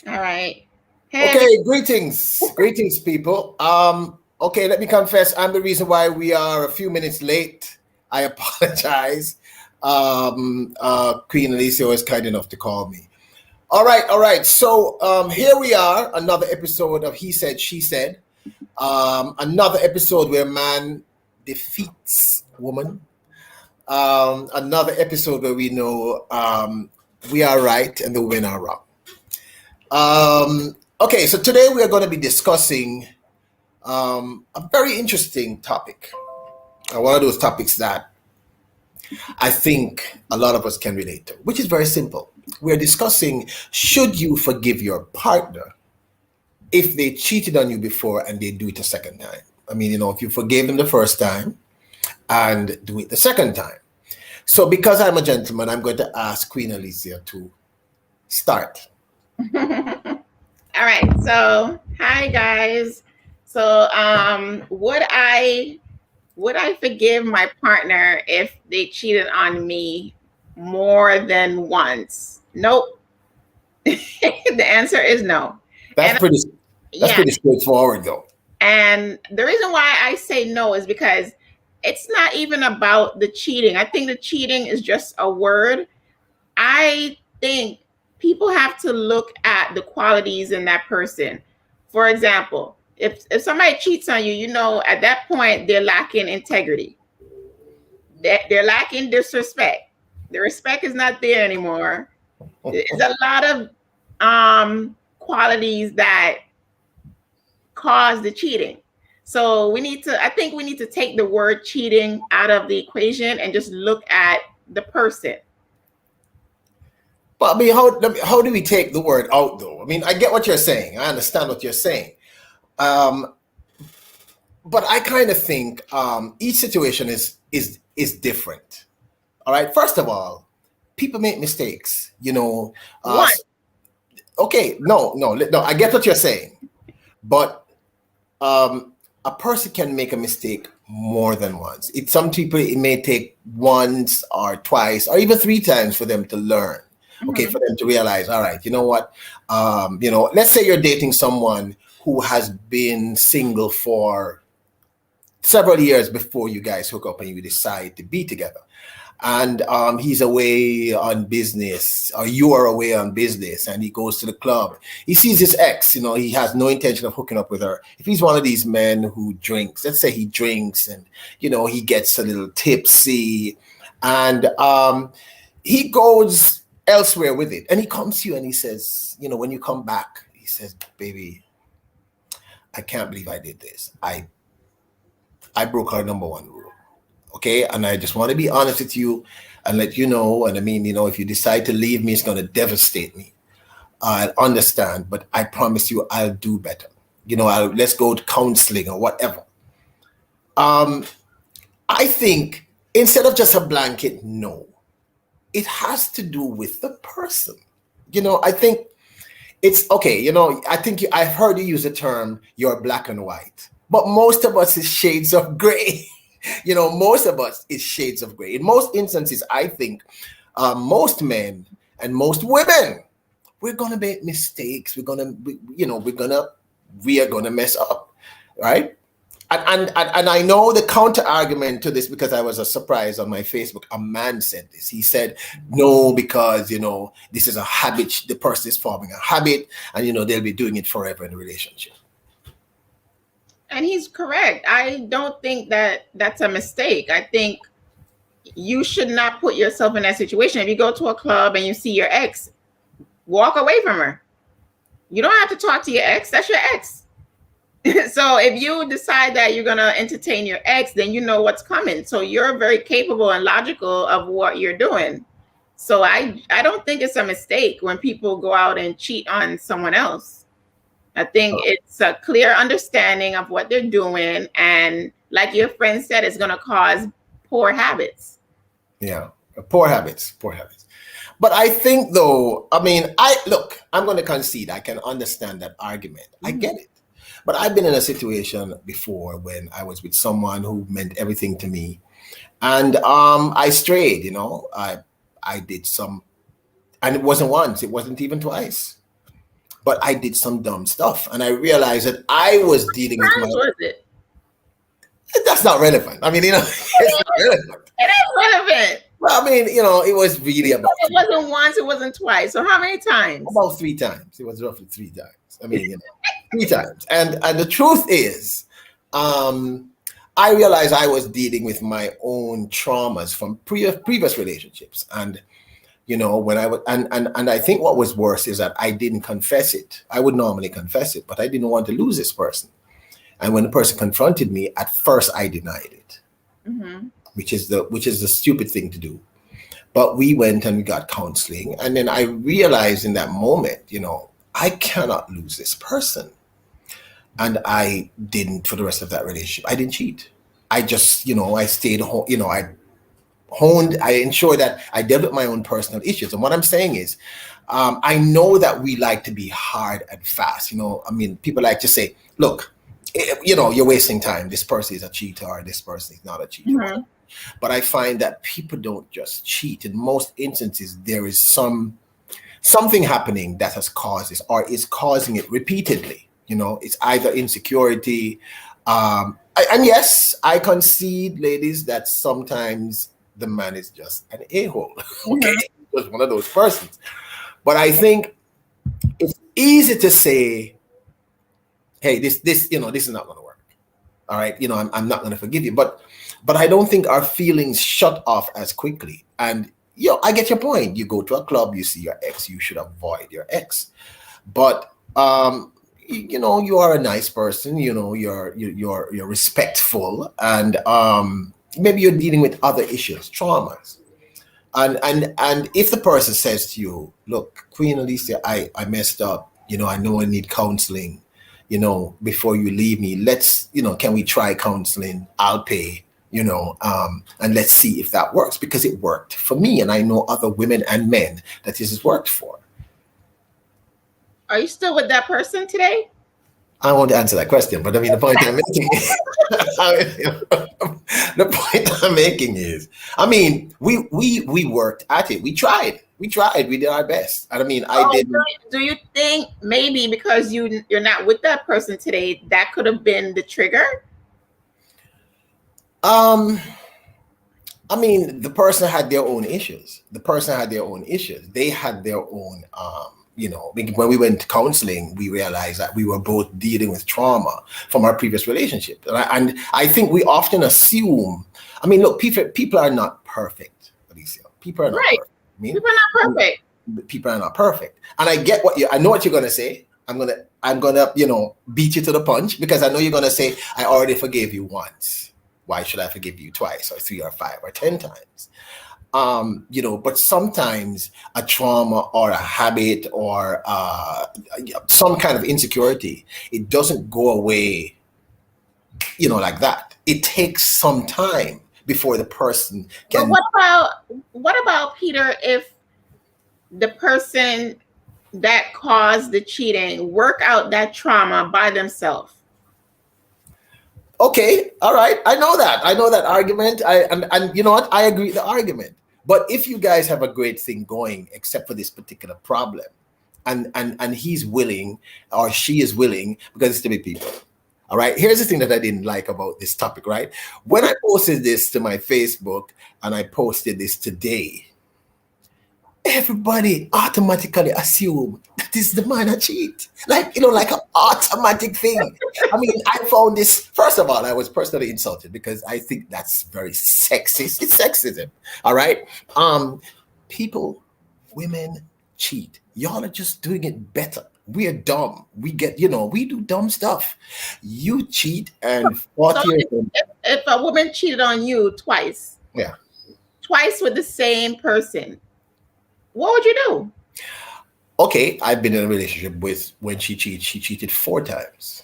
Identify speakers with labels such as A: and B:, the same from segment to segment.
A: All right. Hey,
B: Okay, greetings, people. Okay, let me confess, I'm the reason why we are a few minutes late. I apologize. Queen Alicia was kind enough to call me. All right. So here we are, another episode of He Said, She Said. Another episode where man defeats woman. Another episode where we know we are right and the women are wrong. Okay, so today we are going to be discussing a very interesting topic. One of those topics that I think a lot of us can relate to, which is very simple. We're discussing, should you forgive your partner if they cheated on you before and they do it a second time? I mean, if you forgave them the first time and do it the second time. So, because I'm a gentleman, I'm going to ask Queen Alicia to start.
A: all right. So, hi guys. So, would I forgive my partner if they cheated on me more than once? Nope. The answer is no.
B: That's
A: And
B: pretty. That's
A: yeah,
B: pretty straightforward, though.
A: and the reason why I say no is because it's not even about the cheating. I think the cheating is just a word. I think people have to look at the qualities in that person. For example, if somebody cheats on you, at that point they're lacking integrity. They're lacking disrespect. The respect is not there anymore. There's a lot of qualities that cause the cheating. So I think we need to take the word cheating out of the equation and just look at the person.
B: But I mean, how do we take the word out, though? I mean, I get what you're saying. I understand what you're saying. Um, but I kind of think each situation is different. All right. First of all, people make mistakes.
A: One.
B: Okay. No. I get what you're saying, but a person can make a mistake more than once. Some people, it may take once or twice or even three times for them to learn. Okay,
A: Mhm.
B: for them to realize, all right, you know what? Let's say you're dating someone who has been single for several years before you guys hook up and you decide to be together. And he's away on business, or you are away on business, and he goes to the club. He sees his ex, he has no intention of hooking up with her. If he's one of these men who drinks, let's say he drinks and, he gets a little tipsy and he goes elsewhere with it. And he comes to you and he says, when you come back, he says, baby, I can't believe I did this. I broke our number one rule. Okay. And I just want to be honest with you and let you know. And I mean, if you decide to leave me, it's going to devastate me. I'll understand, but I promise you I'll do better. Let's go to counseling or whatever. Um, I think instead of just a blanket no, it has to do with the person. I think it's okay. I think I've heard you use the term you're black and white, but most of us is shades of gray. Most of us is shades of gray. In most instances, I think most men and most women, we're gonna make mistakes. We are gonna mess up, right? And I know the counter argument to this, because I was a surprise on my Facebook. A man said this. He said, no, because, this is a habit. The person is forming a habit and, they'll be doing it forever in a relationship.
A: And he's correct. I don't think that that's a mistake. I think you should not put yourself in that situation. If you go to a club and you see your ex, walk away from her. You don't have to talk to your ex. That's your ex. So if you decide that you're going to entertain your ex, then you know what's coming. So you're very capable and logical of what you're doing. So I don't think it's a mistake when people go out and cheat on someone else. I think it's a clear understanding of what they're doing. And like your friend said, it's going to cause poor habits.
B: Yeah. Poor habits. Poor habits. But I think, though, I mean, I'm going to concede. I can understand that argument. I
A: Mhm.
B: get it. But I've been in a situation before when I was with someone who meant everything to me. And I strayed, I did some, and it wasn't once, it wasn't even twice. but I did some dumb stuff, and I realized that I was dealing with
A: Times
B: my.
A: was it?
B: That's not relevant. I mean, it's not relevant.
A: It is relevant.
B: Well, I mean, it was really
A: It wasn't once, it wasn't twice. So how many times?
B: about 3 times. It was roughly 3 times. I mean, 3 times. And the truth is, I realized I was dealing with my own traumas from previous relationships, and when I would, and I think what was worse is that I didn't confess it. I would normally confess it, but I didn't want to lose this person. And when the person confronted me, at first I denied it,
A: Mm-hmm.
B: which is the stupid thing to do. But we went and we got counseling, and then I realized in that moment, I cannot lose this person. And I didn't, for the rest of that relationship, I didn't cheat. I just, I stayed home, I ensured that I dealt with my own personal issues. And what I'm saying is, I know that we like to be hard and fast. I mean, people like to say, look, you're wasting time. This person is a cheater, or this person is not a cheater.
A: Mm-hmm.
B: But I find that people don't just cheat. In most instances, there is something happening that has caused this, or is causing it repeatedly. It's either insecurity. And yes, I concede, ladies, that sometimes the man is just an a-hole. Okay, just one of those persons. But I think it's easy to say, hey, this is not going to work. All right, I'm not going to forgive you. But I don't think our feelings shut off as quickly. And I get your point. You go to a club, you see your ex, you should avoid your ex. But you are a nice person. You're respectful, and maybe you're dealing with other issues, traumas. And if the person says to you, look, Queen Alicia, I messed up. I know I need counseling. Before you leave me, let's, can we try counseling? I'll pay. And let's see if that works, because it worked for me, and I know other women and men that this has worked for.
A: Are you still with that person today?
B: I won't answer that question, but I mean, the point I'm making is, I mean, we worked at it. We tried. We did our best. And I mean, I did.
A: Do you think maybe because you're not with that person today, that could have been the trigger?
B: I mean, the person had their own issues. They had their own, when we went to counseling, we realized that we were both dealing with trauma from our previous relationship. And I think we often assume, I mean, look, people are not perfect, Alicia. People are not perfect.
A: People are not perfect.
B: People are not perfect. And I get I know what you're going to say. I'm gonna, beat you to the punch, because I know you're going to say, I already forgave you once. Why should I forgive you twice or 3 or 5 or 10 times? But sometimes a trauma or a habit or some kind of insecurity, it doesn't go away, like that. It takes some time before the person can.
A: But what about Peter, if the person that caused the cheating work out that trauma by themselves?
B: Okay, all right. I know that argument. And you know what? I agree with the argument. But if you guys have a great thing going, except for this particular problem, and he's willing or she is willing, because it's to be people. All right. Here's the thing that I didn't like about this topic, right? When I posted this to my Facebook, and I posted this today, everybody automatically assume that is the man that cheat. Like an automatic thing. I mean, I found this, first of all, I was personally insulted, because I think that's very sexist. It's sexism. All right. Women cheat. Y'all are just doing it better. We are dumb. We do dumb stuff. You cheat, and 40 years old.
A: If a woman cheated on you twice, twice with the same person, what would you do?
B: Okay, I've been in a relationship when she cheated 4 times.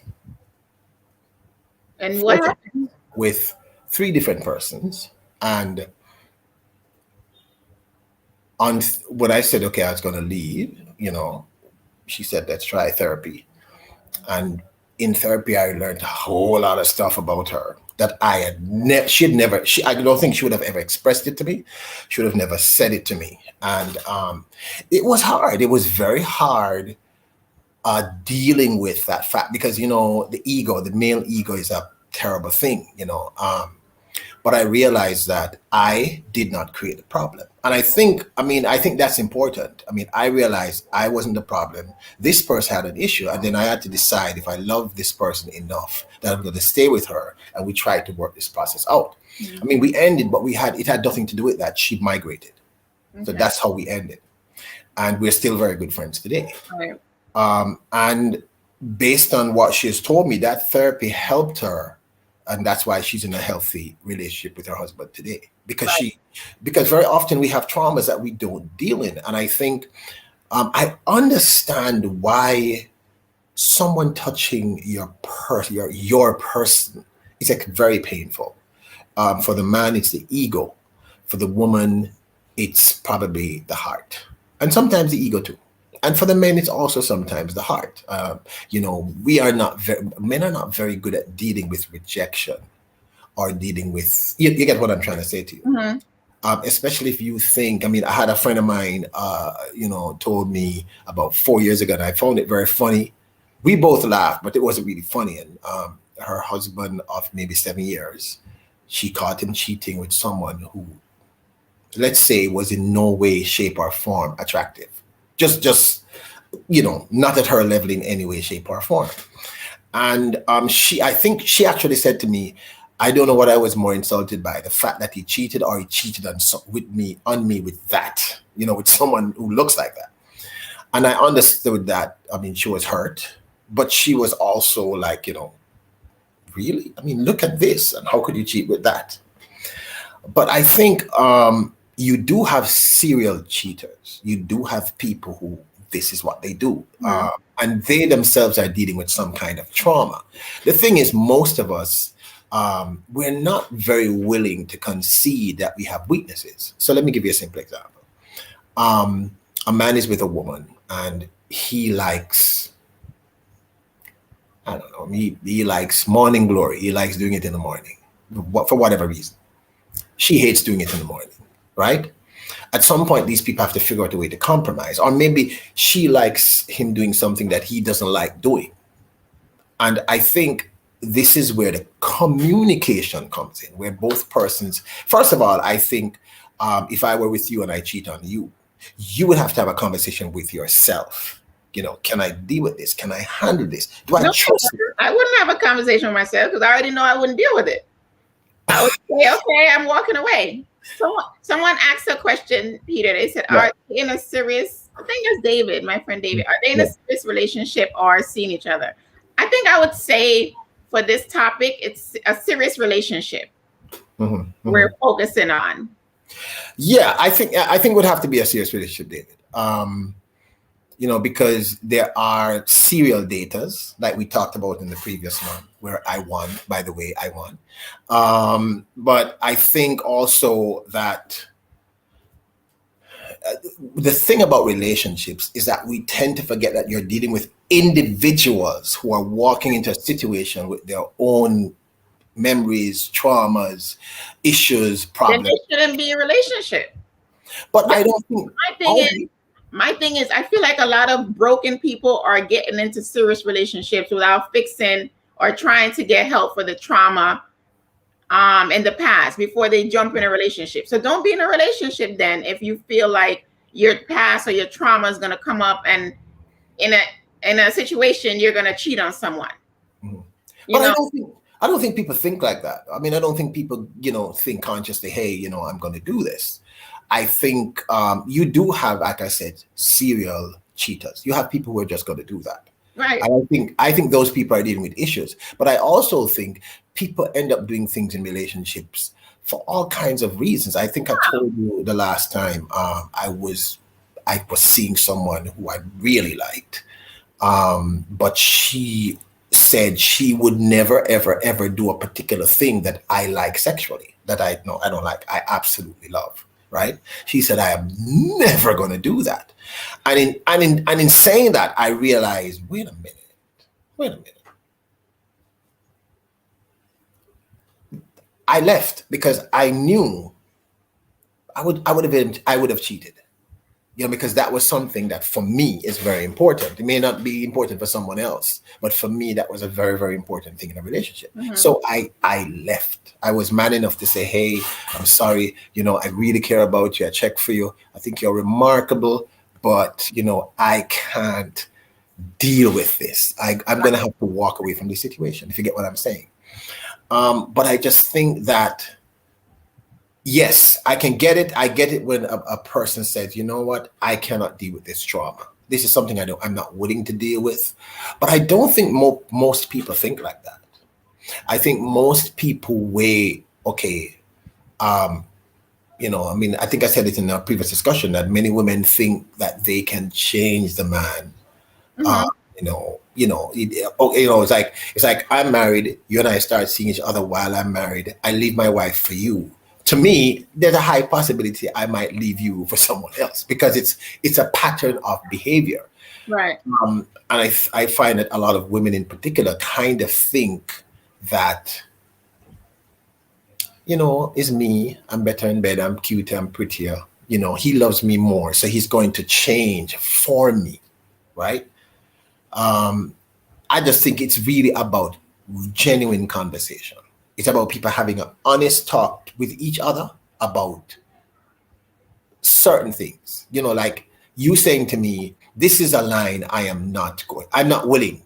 A: And what happened?
B: With 3 different persons. And when I said, okay, I was going to leave, she said, let's try therapy. And in therapy, I learned a whole lot of stuff about her that I had I don't think she would have ever expressed it to me. She would have never said it to me. And it was hard. It was very hard dealing with that fact, because the ego, the male ego, is a terrible thing. But I realized that I did not create the problem. And I think that's important. I realized I wasn't the problem. This person had an issue. And then I had to decide if I love this person enough that I'm going to stay with her. And we tried to work this process out. We ended, but it had nothing to do with that. She migrated. Okay. So that's how we ended. And we're still very good friends today.
A: Right.
B: And based on what she has told me, that therapy helped her. And that's why she's in a healthy relationship with her husband today, because
A: right.
B: because very often we have traumas that we don't deal in. And I think I understand why someone touching your person is like very painful. For the man, it's the ego. For the woman, it's probably the heart, and sometimes the ego too. And for the men, it's also sometimes the heart. Men are not very good at dealing with rejection or dealing with, you get what I'm trying to say to you.
A: Mm-hmm.
B: Especially if you think, I had a friend of mine, told me about 4 years ago, and I found it very funny. We both laughed, but it wasn't really funny. And her husband of maybe 7 years, she caught him cheating with someone who, let's say, was in no way, shape, or form attractive. Just not at her level in any way, shape, or form. And I think she actually said to me, I don't know what I was more insulted by, the fact that he cheated, or he cheated on me with that, with someone who looks like that. And I understood that. She was hurt, but she was also like, really? Look at this, and how could you cheat with that? But I think you do have serial cheaters. You do have people who this is what they do. And they themselves are dealing with some kind of trauma. The thing is, most of us, we're not very willing to concede that we have weaknesses. So let me give you a simple example. A man is with a woman and he likes, I don't know, he likes morning glory. He likes doing it in the morning for whatever reason. She hates doing it in the morning, right? At some point, these people have to figure out a way to compromise. Or maybe she likes him doing something that he doesn't like doing. And I think this is where the communication comes in, where both persons, first of all, I think if I were with you and I cheat on you, you would have to have a conversation with yourself. Can I deal with this? Can I handle this? Do I trust you?
A: I wouldn't have a conversation with myself because I already know I wouldn't deal with it. I would say, okay, I'm walking away. Someone asked a question, Peter. They said, are they in a serious, I think it's David, my friend David, are they in a serious relationship or seeing each other? I think I would say for this topic, it's a serious relationship we're focusing on.
B: Yeah, I think it would have to be a serious relationship, David. Because there are serial daters, like we talked about in the previous one, where I won, by the way, I won. But I think also that the thing about relationships is that we tend to forget that you're dealing with individuals who are walking into a situation with their own memories, traumas, issues, problems.
A: Then it shouldn't be a relationship.
B: But I don't think...
A: My thing is, I feel like a lot of broken people are getting into serious relationships without fixing or trying to get help for the trauma in the past before they jump in a relationship. So don't be in a relationship then if you feel like your past or your trauma is going to come up, and in a situation you're going to cheat on someone.
B: But I don't think people think like that. I don't think people, think consciously, hey, I'm going to do this. I think you do have, like I said, serial cheaters. You have people who are just going to do that.
A: Right.
B: I think those people are dealing with issues. But I also think people end up doing things in relationships for all kinds of reasons. I think I told you the last time I was seeing someone who I really liked, but she said she would never, ever, ever do a particular thing that I like sexually, that I don't like. I absolutely love. Right? She said, I am never going to do that. And in saying that, I realized, wait a minute. I left because I knew I would have cheated. You know, because that was something that for me is very important. It may not be important for someone else, but for me, that was a very, very important thing in a relationship.
A: Mhm.
B: So I left. I was man enough to say, hey, I'm sorry. You know, I really care about you. I check for you. I think you're remarkable, but, you know, I can't deal with this. I'm going to have to walk away from this situation, if you get what I'm saying. But I just think that, yes, I can get it. I get it when a person says, you know what, I cannot deal with this trauma. This is something I'm not willing to deal with. But I don't think most people think like that. I think most people weigh, okay, you know, I mean, I think I said it in a previous discussion that many women think that they can change the man.
A: Mhm.
B: It's like I'm married. You and I start seeing each other while I'm married. I leave my wife for you. To me, there's a high possibility I might leave you for someone else because it's a pattern of behavior.
A: Right.
B: And I find that a lot of women in particular kind of think that, you know, it's me. I'm better in bed. I'm cuter. I'm prettier. You know, he loves me more, so he's going to change for me, right? I just think it's really about genuine conversation. It's about people having an honest talk with each other about certain things. You know, like you saying to me, this is a line I'm not willing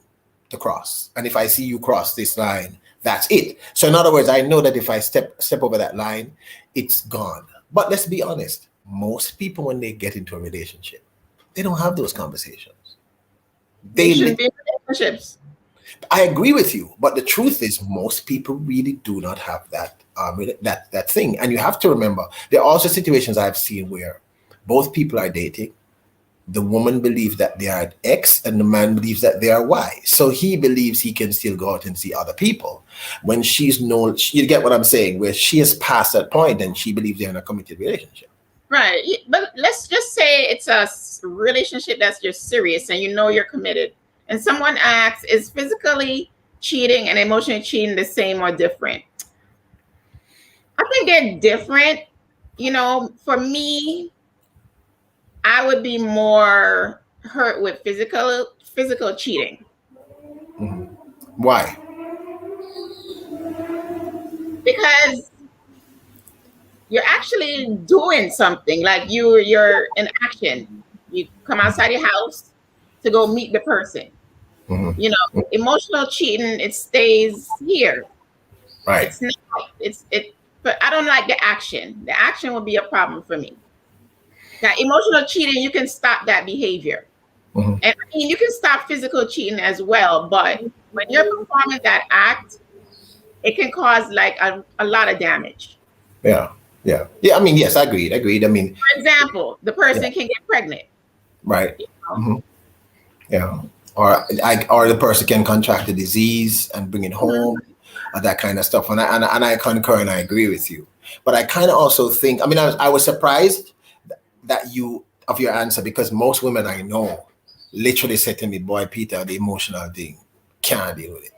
B: to cross. And if I see you cross this line, that's it. So in other words, I know that if I step over that line, it's gone. But let's be honest, most people when they get into a relationship, they don't have those conversations.
A: They shouldn't be in relationships.
B: I agree with you, but the truth is, most people really do not have that that thing. And you have to remember, there are also situations I've seen where both people are dating. The woman believes that they are X, and the man believes that they are Y. So he believes he can still go out and see other people. When you get what I'm saying, where she has passed that point and she believes they're in a committed relationship.
A: Right. But let's just say it's a relationship that's just serious and you know you're committed. And someone asks, is physically cheating and emotionally cheating the same or different? I think they're different. You know, for me, I would be more hurt with physical cheating.
B: Mm-hmm. Why?
A: Because you're actually doing something, like you're in action. You come outside your house to go meet the person.
B: Mm-hmm.
A: You know, emotional cheating, it stays here.
B: Right.
A: It's not but I don't like the action. The action would be a problem for me. Now, emotional cheating, you can stop that behavior.
B: Mm-hmm.
A: And I mean, you can stop physical cheating as well, but when you're performing that act, it can cause like a lot of damage.
B: Yeah. I mean, yes, agreed. I mean,
A: for example, the person can get pregnant.
B: Right.
A: You know?
B: Mm-hmm. Yeah. Or the person can contract the disease and bring it home, or that kind of stuff. And I concur and I agree with you. But I kind of also think, I mean, I was surprised that of your answer, because most women I know literally said to me, boy, Peter, the emotional thing, can't deal with it.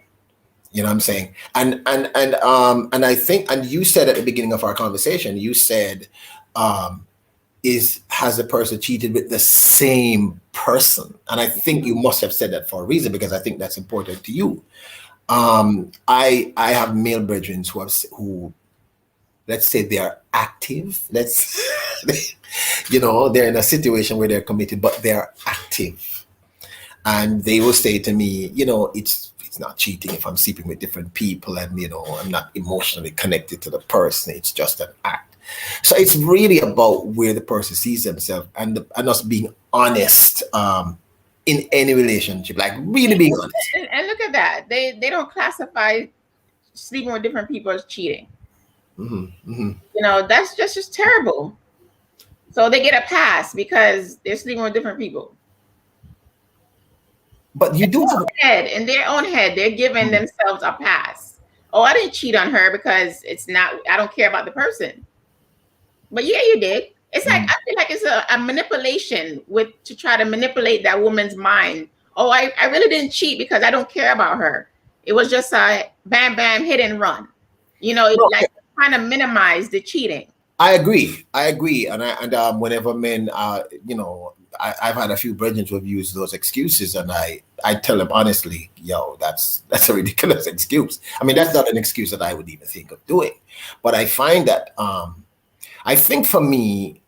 B: You know what I'm saying? And I think, and you said at the beginning of our conversation, you said, has the person cheated with the same person? And I think you must have said that for a reason, because I think that's important to you. I have male brethren who let's say they are active. They're in a situation where they're committed, but they're active. And they will say to me, it's not cheating if I'm sleeping with different people and, I'm not emotionally connected to the person. It's just an act. So it's really about where the person sees themselves and us being honest in any relationship, like really being honest.
A: And look at that. They don't classify sleeping with different people as cheating.
B: Mm-hmm, mm-hmm.
A: That's just terrible. So they get a pass because they're sleeping with different people.
B: But you do have
A: in their own head, they're giving themselves a pass. Oh, I didn't cheat on her because I don't care about the person. But yeah, you did. It's like, I feel like it's a manipulation to try to manipulate that woman's mind. Oh, I really didn't cheat because I don't care about her. It was just a bam, bam, hit and run. Like trying to minimize the cheating.
B: I agree. I agree. And whenever men, I've had a few brethren who have used those excuses, and I tell them honestly, yo, that's a ridiculous excuse. I mean, that's not an excuse that I would even think of doing. But I find that I think for me,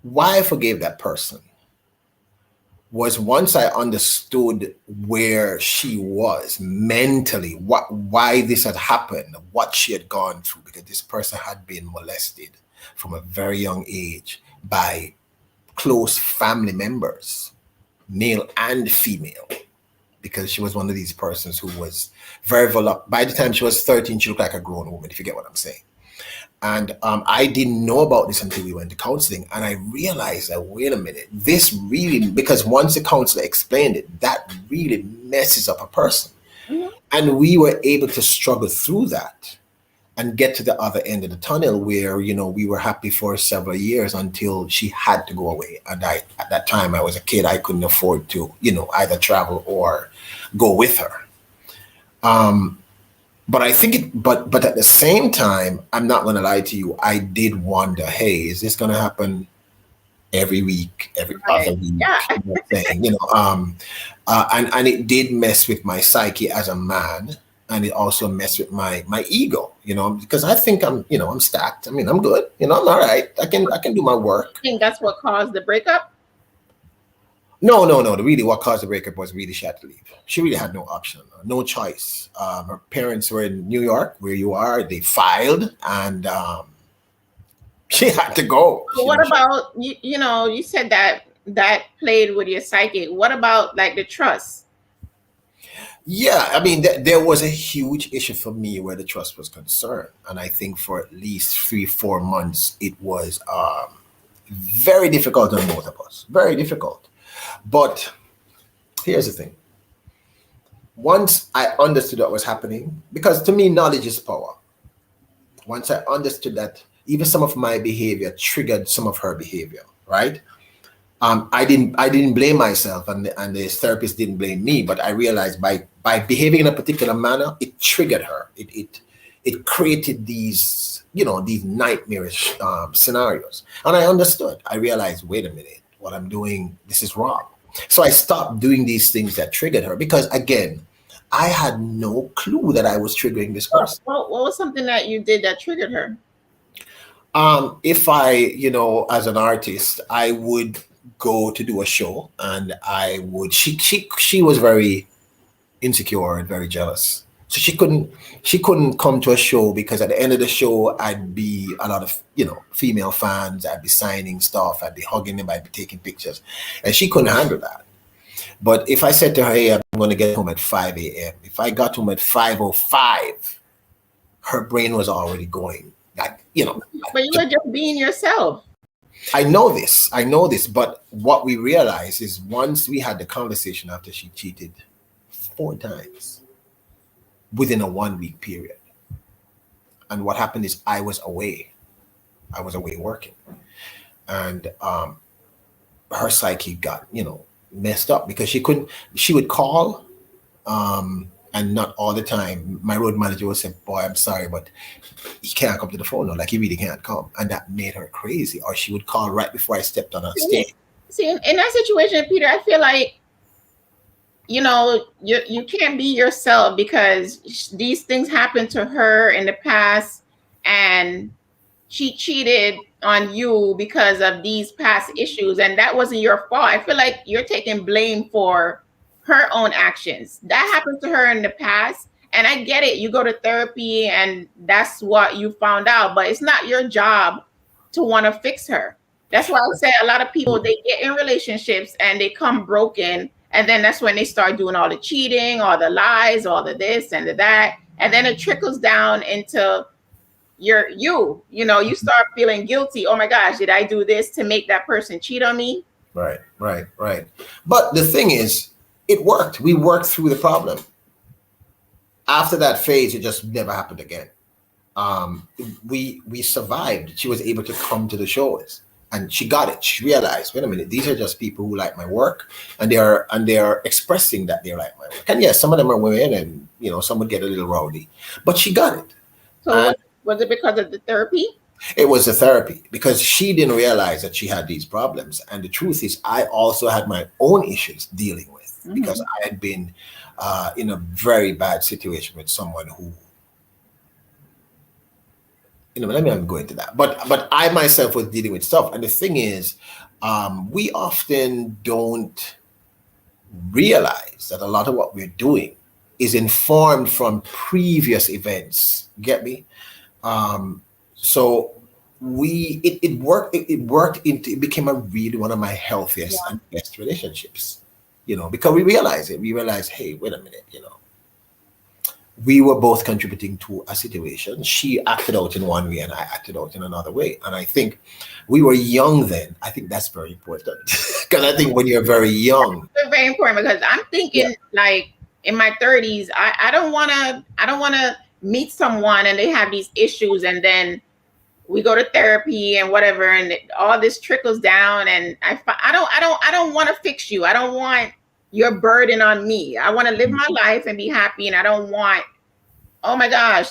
B: why I forgave that person was once I understood where she was mentally, why this had happened, what she had gone through, because this person had been molested from a very young age by close family members, male and female, because she was one of these persons who was very vulnerable. By the time she was 13, she looked like a grown woman, if you get what I'm saying. And I didn't know about this until we went to counseling. And I realized that, wait a minute, this really, because once the counselor explained it, that really messes up a person.
A: Mhm.
B: And we were able to struggle through that and get to the other end of the tunnel where, we were happy for several years until she had to go away. And at that time, I was a kid. I couldn't afford to, either travel or go with her. But I think but at the same time, I'm not going to lie to you. I did wonder, hey, is this going to happen every week, every other
A: Right.
B: week?
A: Yeah.
B: Thing, and it did mess with my psyche as a man, and it also messed with my ego, because I think I'm stacked. I mean, I'm good. I'm all right. I can do my work.
A: I think that's what caused the breakup.
B: No. Really, what caused the breakup was really she had to leave. She really had no option, no choice. Her parents were in New York, where you are. They filed, and she had to go.
A: But what about you? You said that played with your psyche. What about like the trust?
B: Yeah, I mean, there was a huge issue for me where the trust was concerned, and I think for at least 3-4 months it was very difficult on both of us. Very difficult. But here's the thing. Once I understood what was happening, because to me, knowledge is power. Once I understood that even some of my behavior triggered some of her behavior, right? I didn't blame myself, and the therapist didn't blame me. But I realized by behaving in a particular manner, it triggered her. It created these these nightmarish scenarios, and I understood. I realized, wait a minute, what I'm doing, this is wrong. So I stopped doing these things that triggered her, because again, I had no clue that I was triggering this person.
A: What was something that you did that triggered her?
B: If I, as an artist, I would go to do a show, and I would. She was very insecure and very jealous, so she couldn't come to a show, because at the end of the show, I'd be a lot of female fans. I'd be signing stuff. I'd be hugging them. I'd be taking pictures, and she couldn't handle that. But if I said to her, hey, I'm going to get home at 5 a.m., if I got home at 5:05, her brain was already going. Like,
A: But you were just being yourself.
B: I know this, but what we realized is once we had the conversation after she cheated 4 times within a 1-week period. And what happened is I was away working. And her psyche got, messed up, because she would call, and not all the time. My road manager would say, boy, I'm sorry, but he can't come to the phone. No, like he really can't come. And that made her crazy. Or she would call right before I stepped on her stage.
A: See, in that situation, Peter, I feel like, you can't be yourself, because these things happened to her in the past, and she cheated on you because of these past issues, and that wasn't your fault. I feel like you're taking blame for her own actions. That happened to her in the past, and I get it. You go to therapy, and that's what you found out, but it's not your job to want to fix her. That's why I say a lot of people, they get in relationships and they come broken, and then that's when they start doing all the cheating, all the lies, all the this and the that, and then it trickles down into you start feeling guilty. Oh my gosh, did I do this to make that person cheat on me?
B: Right. But the thing is, it worked. We worked through the problem. After that phase, it just never happened again. We survived. She was able to come to the shows, and she got it. She realized, wait a minute, these are just people who like my work, and they are expressing that they like my work. And yes, some of them are women, and some would get a little rowdy, but she got it.
A: So was it because of the therapy?
B: It was the therapy because she didn't realize that she had these problems. And the truth is, I also had my own issues dealing with because I had been in a very bad situation with someone who, let me not go into that. But I myself was dealing with stuff. And the thing is, we often don't realize that a lot of what we're doing is informed from previous events. Get me? So it became a really one of my healthiest and best relationships, because we realized, hey, wait a minute, we were both contributing to a situation. She acted out in one way and I acted out in another way. And I think we were young then. I think that's very important because I think when you're very young,
A: it's very important because I'm thinking like in my 30s, I don't want to meet someone and they have these issues and then we go to therapy and whatever and all this trickles down and I don't want to fix you. I don't want your burden on me. I want to live my life and be happy, and I don't want, oh my gosh,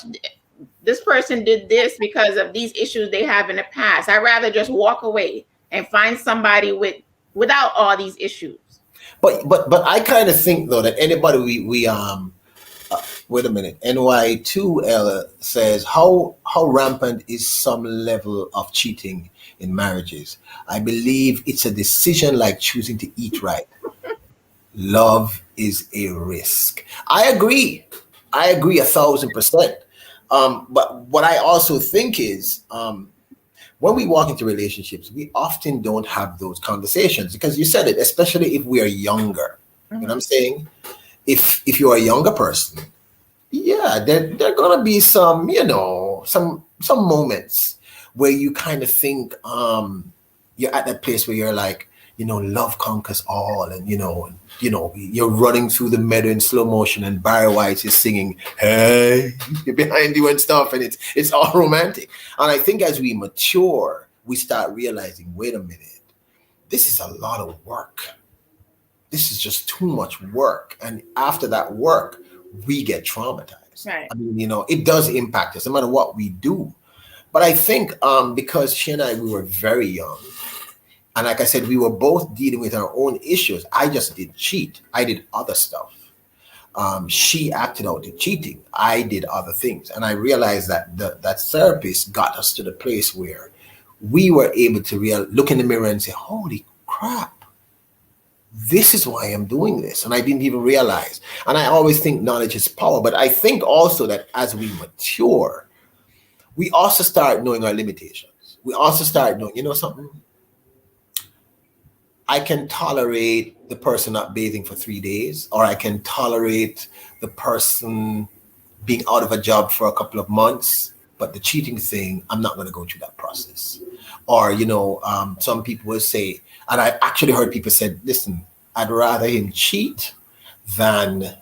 A: this person did this because of these issues they have in the past. I'd rather just walk away and find somebody without all these issues.
B: But I kind of think though that anybody we wait a minute, NY2L says how rampant is some level of cheating in marriages? I believe it's a decision like choosing to eat right. Love is a risk. I agree 1,000%. But what I also think is when we walk into relationships, we often don't have those conversations because you said it, especially if we are younger. You know what I'm saying? If you're a younger person, there are gonna be some, some moments where you kind of think you're at that place where you're like, love conquers all, and you're running through the meadow in slow motion, and Barry White is singing "Hey" behind you and stuff, and it's all romantic. And I think as we mature, we start realizing, wait a minute, this is a lot of work. This is just too much work, and after that work, we get traumatized.
A: Right.
B: I mean, it does impact us no matter what we do. But I think because she and I, we were very young. And like I said, we were both dealing with our own issues. I just didn't cheat. I did other stuff. She acted out in cheating. I did other things. And I realized that that therapist got us to the place where we were able to look in the mirror and say, holy crap, this is why I'm doing this. And I didn't even realize. And I always think knowledge is power. But I think also that as we mature, we also start knowing our limitations. We also start knowing, something? I can tolerate the person not bathing for 3 days, or I can tolerate the person being out of a job for a couple of months, but the cheating thing, I'm not going to go through that process. Or, some people will say, and I actually heard people say, listen, I'd rather him cheat than,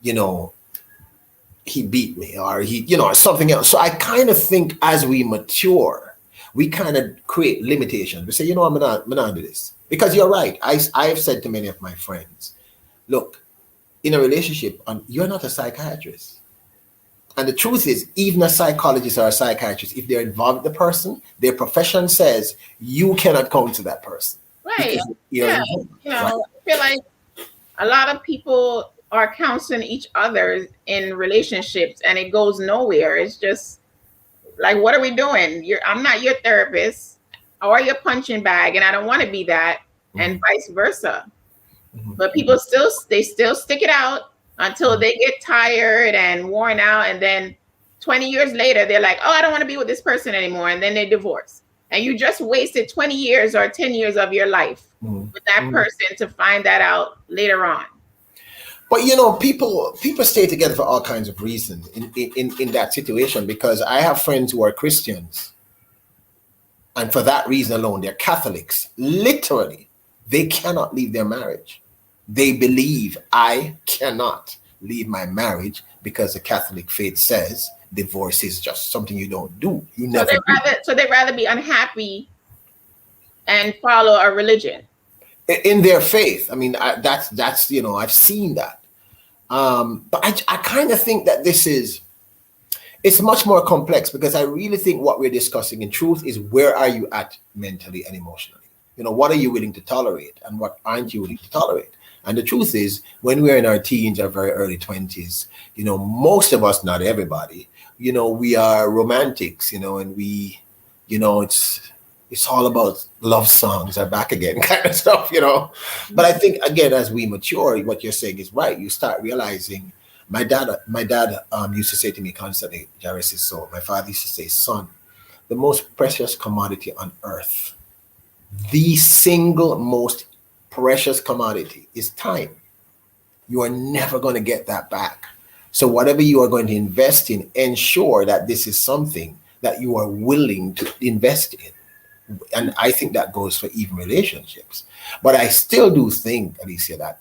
B: he beat me or or something else. So I kind of think as we mature, we kind of create limitations. We say, I'm not do this. Because you're right. I have said to many of my friends, look, in a relationship, you're not a psychiatrist. And the truth is, even a psychologist or a psychiatrist, if they're involved with the person, their profession says you cannot counsel that person.
A: Right. Yeah. I feel like a lot of people are counseling each other in relationships and it goes nowhere. It's just like, what are we doing? I'm not your therapist or your punching bag, and I don't want to be that, and vice versa. But people still stick it out until they get tired and worn out, and then 20 years later they're like, oh, I don't want to be with this person anymore, and then they divorce. And you just wasted 20 years or 10 years of your life with that person to find that out later on.
B: But people stay together for all kinds of reasons in that situation, because I have friends who are Christians, and for that reason alone, they're Catholics. Literally, they cannot leave their marriage. They believe I cannot leave my marriage because the Catholic faith says divorce is just something you don't do. You never.
A: So they'd rather be unhappy and follow a religion
B: in their faith. I mean, that's I've seen that. But I kind of think that this is it's much more complex, because I really think what we're discussing in truth is, where are you at mentally and emotionally? What are you willing to tolerate and what aren't you willing to tolerate? And the truth is, when we're in our teens or very early 20s, most of us, not everybody, we are romantics, and we, it's all about love songs are back again kind of stuff, But I think, again, as we mature, what you're saying is right. You start realizing, my dad used to say to me constantly, Jairus is so, my father used to say, son, the most precious commodity on earth, the single most precious commodity is time. You are never going to get that back. So whatever you are going to invest in, ensure that this is something that you are willing to invest in. And I think that goes for even relationships. But I still do think, Alicia, that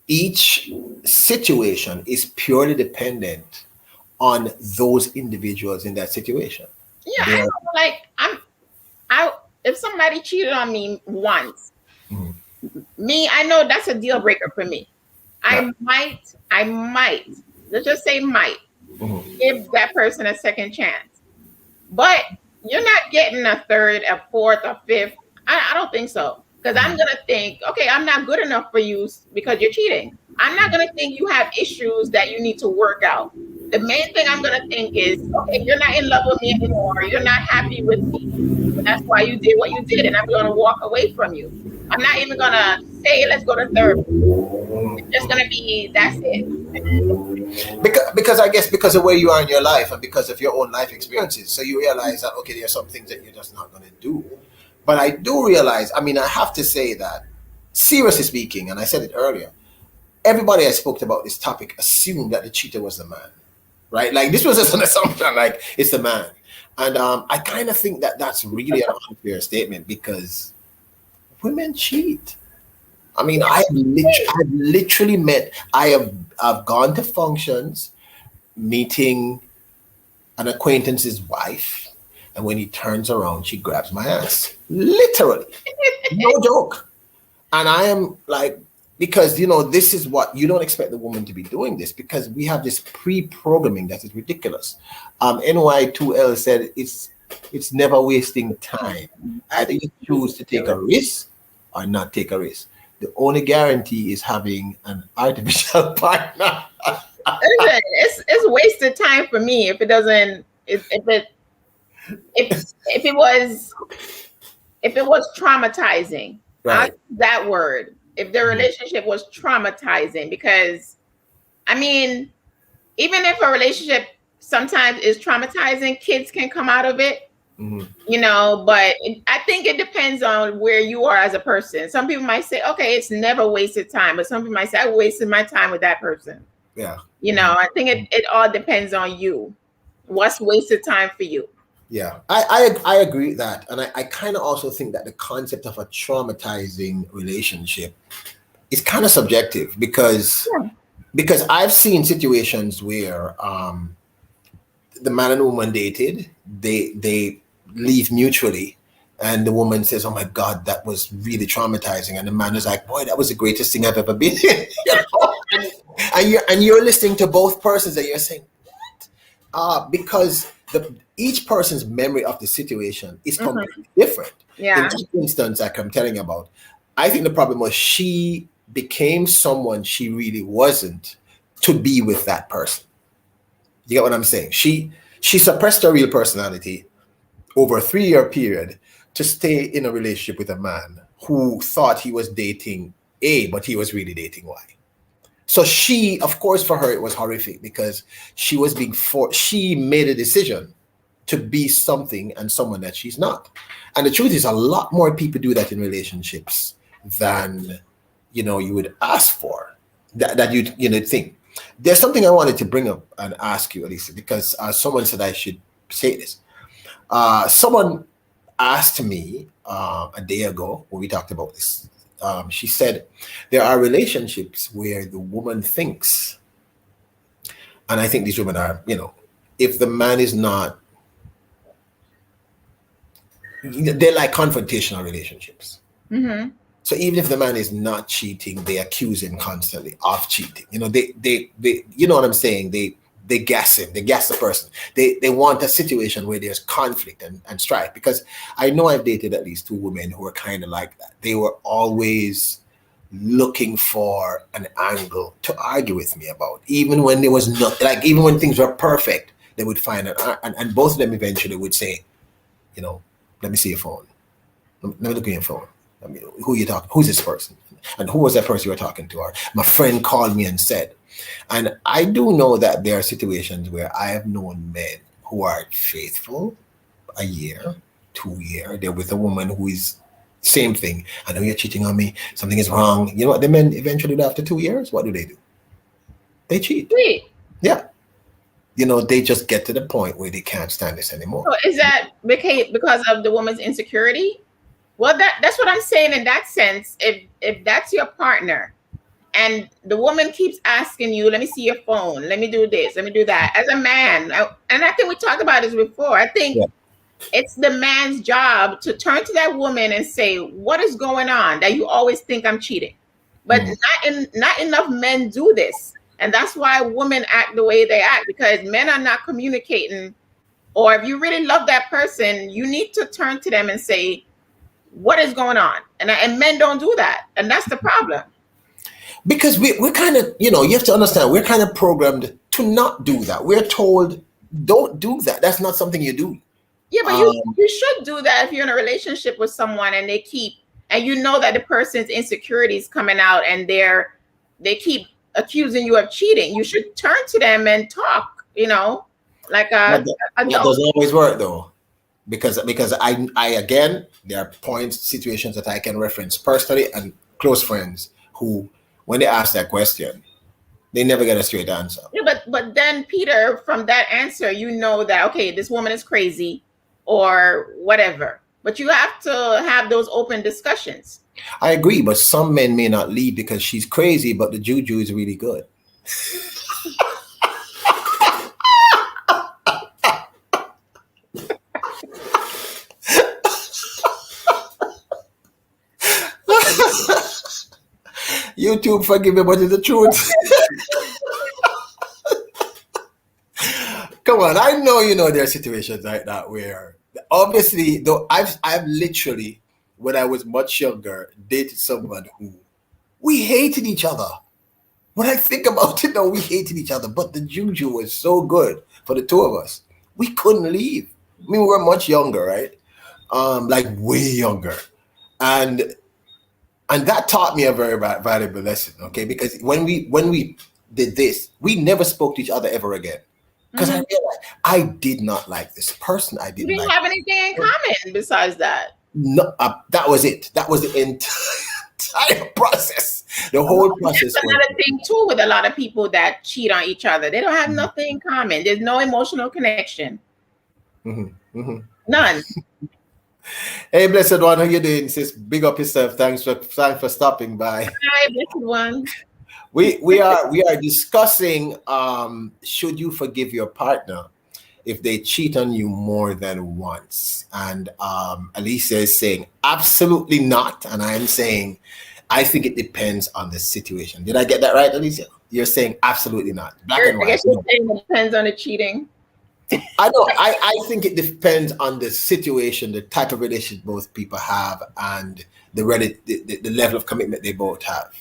B: each situation is purely dependent on those individuals in that situation.
A: Yeah, I know, like if somebody cheated on me once, I know that's a deal breaker for me. I might, let's just say give that person a second chance. But you're not getting a third, a fourth, a fifth. I don't think so. Because I'm going to think, okay, I'm not good enough for you because you're cheating. I'm not going to think you have issues that you need to work out. The main thing I'm going to think is, okay, you're not in love with me anymore. You're not happy with me. That's why you did what you did. And I'm going to walk away from you. I'm not even going to say, let's go to therapy. It's just going to be, that's it.
B: Because I guess because of where you are in your life and because of your own life experiences. So you realize that, okay, there are some things that you're just not going to do. But I do realize, I have to say that, seriously speaking, and I said it earlier, everybody I spoke about this topic assumed that the cheater was the man, right? Like, this was just an assumption, like, it's the man. And I kind of think that that's really an unfair statement, because women cheat. I've literally met, I've gone to functions, meeting an acquaintance's wife, and when he turns around, she grabs my ass. Literally. No joke. And I am like, because, this is what, you don't expect the woman to be doing this, because we have this pre-programming that is ridiculous. NY2L said it's never wasting time. Either you choose to take a risk or not take a risk. The only guarantee is having an artificial partner.
A: It's wasted time for me if it doesn't, if it was traumatizing,
B: right.
A: That word, if the relationship was traumatizing, because even if a relationship sometimes is traumatizing, kids can come out of it, but I think it depends on where you are as a person. Some people might say, okay, it's never wasted time, but some people might say, I wasted my time with that person.
B: Yeah.
A: I think it all depends on you. What's wasted time for you?
B: Yeah, I agree with that. And I kind of also think that the concept of a traumatizing relationship is kind of subjective, because I've seen situations where the man and woman dated, they leave mutually, and the woman says, oh my God, that was really traumatizing. And the man is like, boy, that was the greatest thing I've ever been in. And you're listening to both persons and you're saying, what? Because each person's memory of the situation is completely different.
A: Yeah.
B: In this instance, like I'm telling you about, I think the problem was she became someone she really wasn't to be with that person. You get what I'm saying? She suppressed her real personality over a 3-year period to stay in a relationship with a man who thought he was dating A, but he was really dating Y. So she, of course, for her, it was horrific, because she was being forced. She made a decision to be something and someone that she's not. And the truth is, a lot more people do that in relationships than, you would ask for, that you'd think. There's something I wanted to bring up and ask you, Alicia, because someone said I should say this. Someone asked me a day ago when we talked about this. She said there are relationships where the woman thinks, and I think these women are, if the man is not, they're like confrontational relationships. So even if the man is not cheating, they accuse him constantly of cheating. They you know what I'm saying? They they gas him, they gas the person. They want a situation where there's conflict and strife. Because I know I've dated at least 2 women who were kind of like that. They were always looking for an angle to argue with me about, even when there was not, like, even when things were perfect, they would find it, and both of them eventually would say, you know, let me see your phone. Let me look at your phone. I mean, who are you talking? Who's this person? And who was that person you were talking to? Or my friend called me and said. And I do know that there are situations where I have known men who are faithful a year, 2 years. They're with a woman who is same thing. I know you're cheating on me. Something is wrong. You know what the men eventually do after 2 years? What do? They cheat.
A: Wait.
B: Yeah. You know, they just get to the point where they can't stand this anymore.
A: So is that because of the woman's insecurity? Well, that's what I'm saying in that sense. If that's your partner and the woman keeps asking you, let me see your phone, let me do this, let me do that. As a man, and I think we talked about this before, I think it's the man's job to turn to that woman and say, what is going on that you always think I'm cheating? But not enough men do this. And that's why women act the way they act, because men are not communicating. Or if you really love that person, you need to turn to them and say, what is going on? And men don't do that. And that's the problem.
B: Because we're kind of, you know, you have to understand, we're kind of programmed to not do that. We're told, don't do that. That's not something you do.
A: Yeah, but you should do that if you're in a relationship with someone and and you know that the person's insecurities coming out and they keep accusing you of cheating. You should turn to them and talk, you know, like
B: that doesn't always work though. Because I again, there are situations that I can reference personally and close friends who, when they ask that question, they never get a straight answer.
A: Yeah, but then Peter, from that answer, you know that, okay, this woman is crazy or whatever. But you have to have those open discussions.
B: I agree, but some men may not leave because she's crazy, but the juju is really good. YouTube, forgive me, but it's the truth. Come on, I know you know there are situations like that where obviously, though, I've literally, when I was much younger, dated someone who we hated each other. When I think about it, though, we hated each other, but the juju was so good for the two of us. We couldn't leave. I mean, we were much younger, right? Like way younger, and that taught me a very valuable lesson. Okay, because when we did this, we never spoke to each other ever again. Because I realized I did not like this person.
A: You didn't have anything in common besides that.
B: No, that was it. That was the entire process. The whole process.
A: That's another thing too with a lot of people that cheat on each other. They don't have nothing in common. There's no emotional connection. None.
B: Hey, blessed one, how you doing, sis? Big up yourself. Thanks for stopping by.
A: Hi, blessed one.
B: We are discussing should you forgive your partner if they cheat on you more than once? And Alicia is saying absolutely not, and I'm saying I think it depends on the situation. Did I get that right, Alicia? You're saying absolutely not. Black and white.
A: I guess you're saying it depends on the cheating.
B: I know. I think it depends on the situation, the type of relationship both people have, and the level of commitment they both have.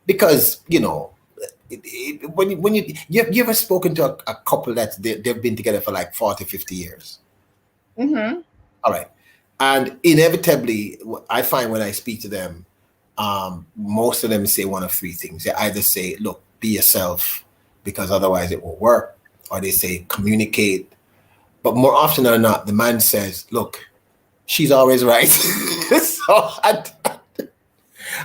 B: Because, you know, when you ever spoken to a couple that they've been together for like 40, 50 years?
A: Mm-hmm.
B: All right. And inevitably, I find when I speak to them, most of them say one of three things. They either say, look, be yourself, because otherwise it won't work. Or they say, communicate. But more often than not, the man says, look, she's always right. So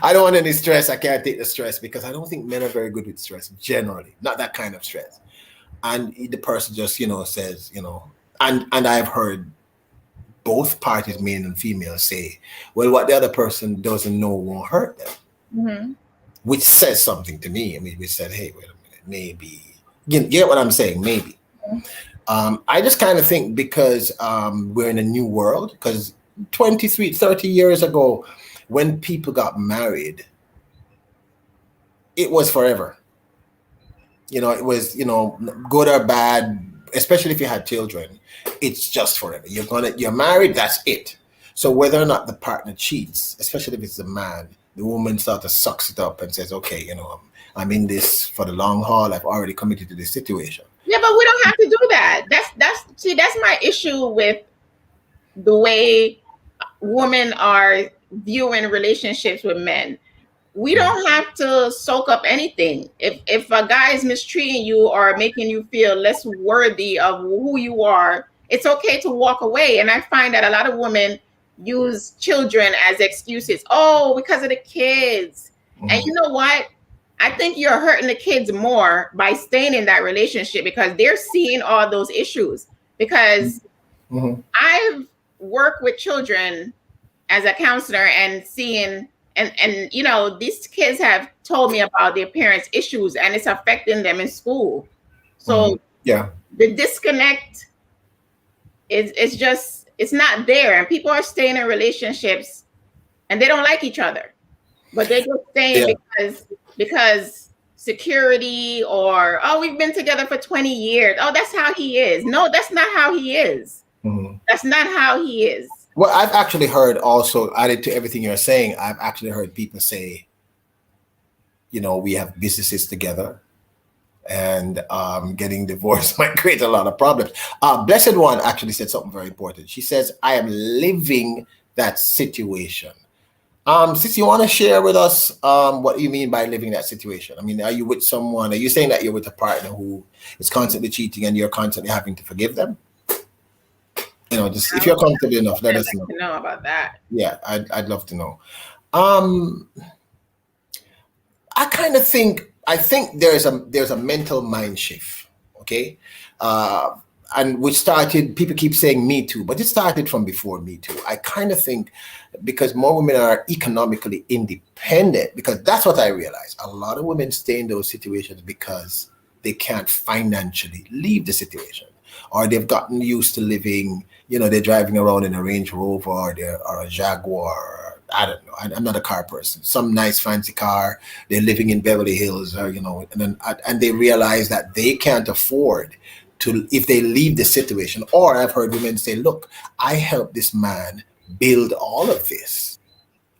B: I don't want any stress. I can't take the stress, because I don't think men are very good with stress generally. Not that kind of stress. And the person just, you know, says, you know, and I've heard both parties, male and female, say, well, what the other person doesn't know won't hurt them.
A: Mm-hmm.
B: Which says something to me. I mean, we said, hey, wait a minute, maybe. You get what I'm saying? Maybe. Mm-hmm. I just kind of think because we're in a new world, because 23, 30 years ago, when people got married, it was forever. it was, good or bad, especially if you had children, it's just forever. You're married, that's it. So whether or not the partner cheats, especially if it's the man, the woman sort of sucks it up and says, okay, I'm in this for the long haul. I've already committed to this situation.
A: Yeah, but we don't have to do that. That's my issue with the way women are viewing relationships with men. We don't have to soak up anything. If a guy is mistreating you or making you feel less worthy of who you are, it's okay to walk away. And I find that a lot of women use children as excuses. Oh, because of the kids. And you know what? I think you're hurting the kids more by staying in that relationship because they're seeing all those issues. Because I've worked with children as a counselor and seeing and these kids have told me about their parents' issues and it's affecting them in school. So
B: yeah,
A: the disconnect it's not there, and people are staying in relationships and they don't like each other, but they're just staying because security, or we've been together for 20 years. Oh, that's how he is. No, that's not how he is. That's not how he is.
B: Well, I've actually heard also, added to everything you're saying, I've actually heard people say, we have businesses together and getting divorced might create a lot of problems. Blessed One actually said something very important. She says, I am living that situation. Sis, you want to share with us what you mean by living that situation? I mean, are you with someone, are you saying that you're with a partner who is constantly cheating and you're constantly having to forgive them? Just if you're comfortable enough, let us know.
A: To know about that.
B: Yeah, I'd love to know. I think there's a mental mind shift, okay? And which started, people keep saying Me Too, but it started from before Me Too. I kind of think because more women are economically independent, because that's what I realized. A lot of women stay in those situations because they can't financially leave the situation, or they've gotten used to living, they're driving around in a Range Rover or a Jaguar. I don't know. I'm not a car person. Some nice fancy car. They're living in Beverly Hills, or and they realize that they can't afford to, if they leave the situation. Or I've heard women say, "Look, I helped this man build all of this.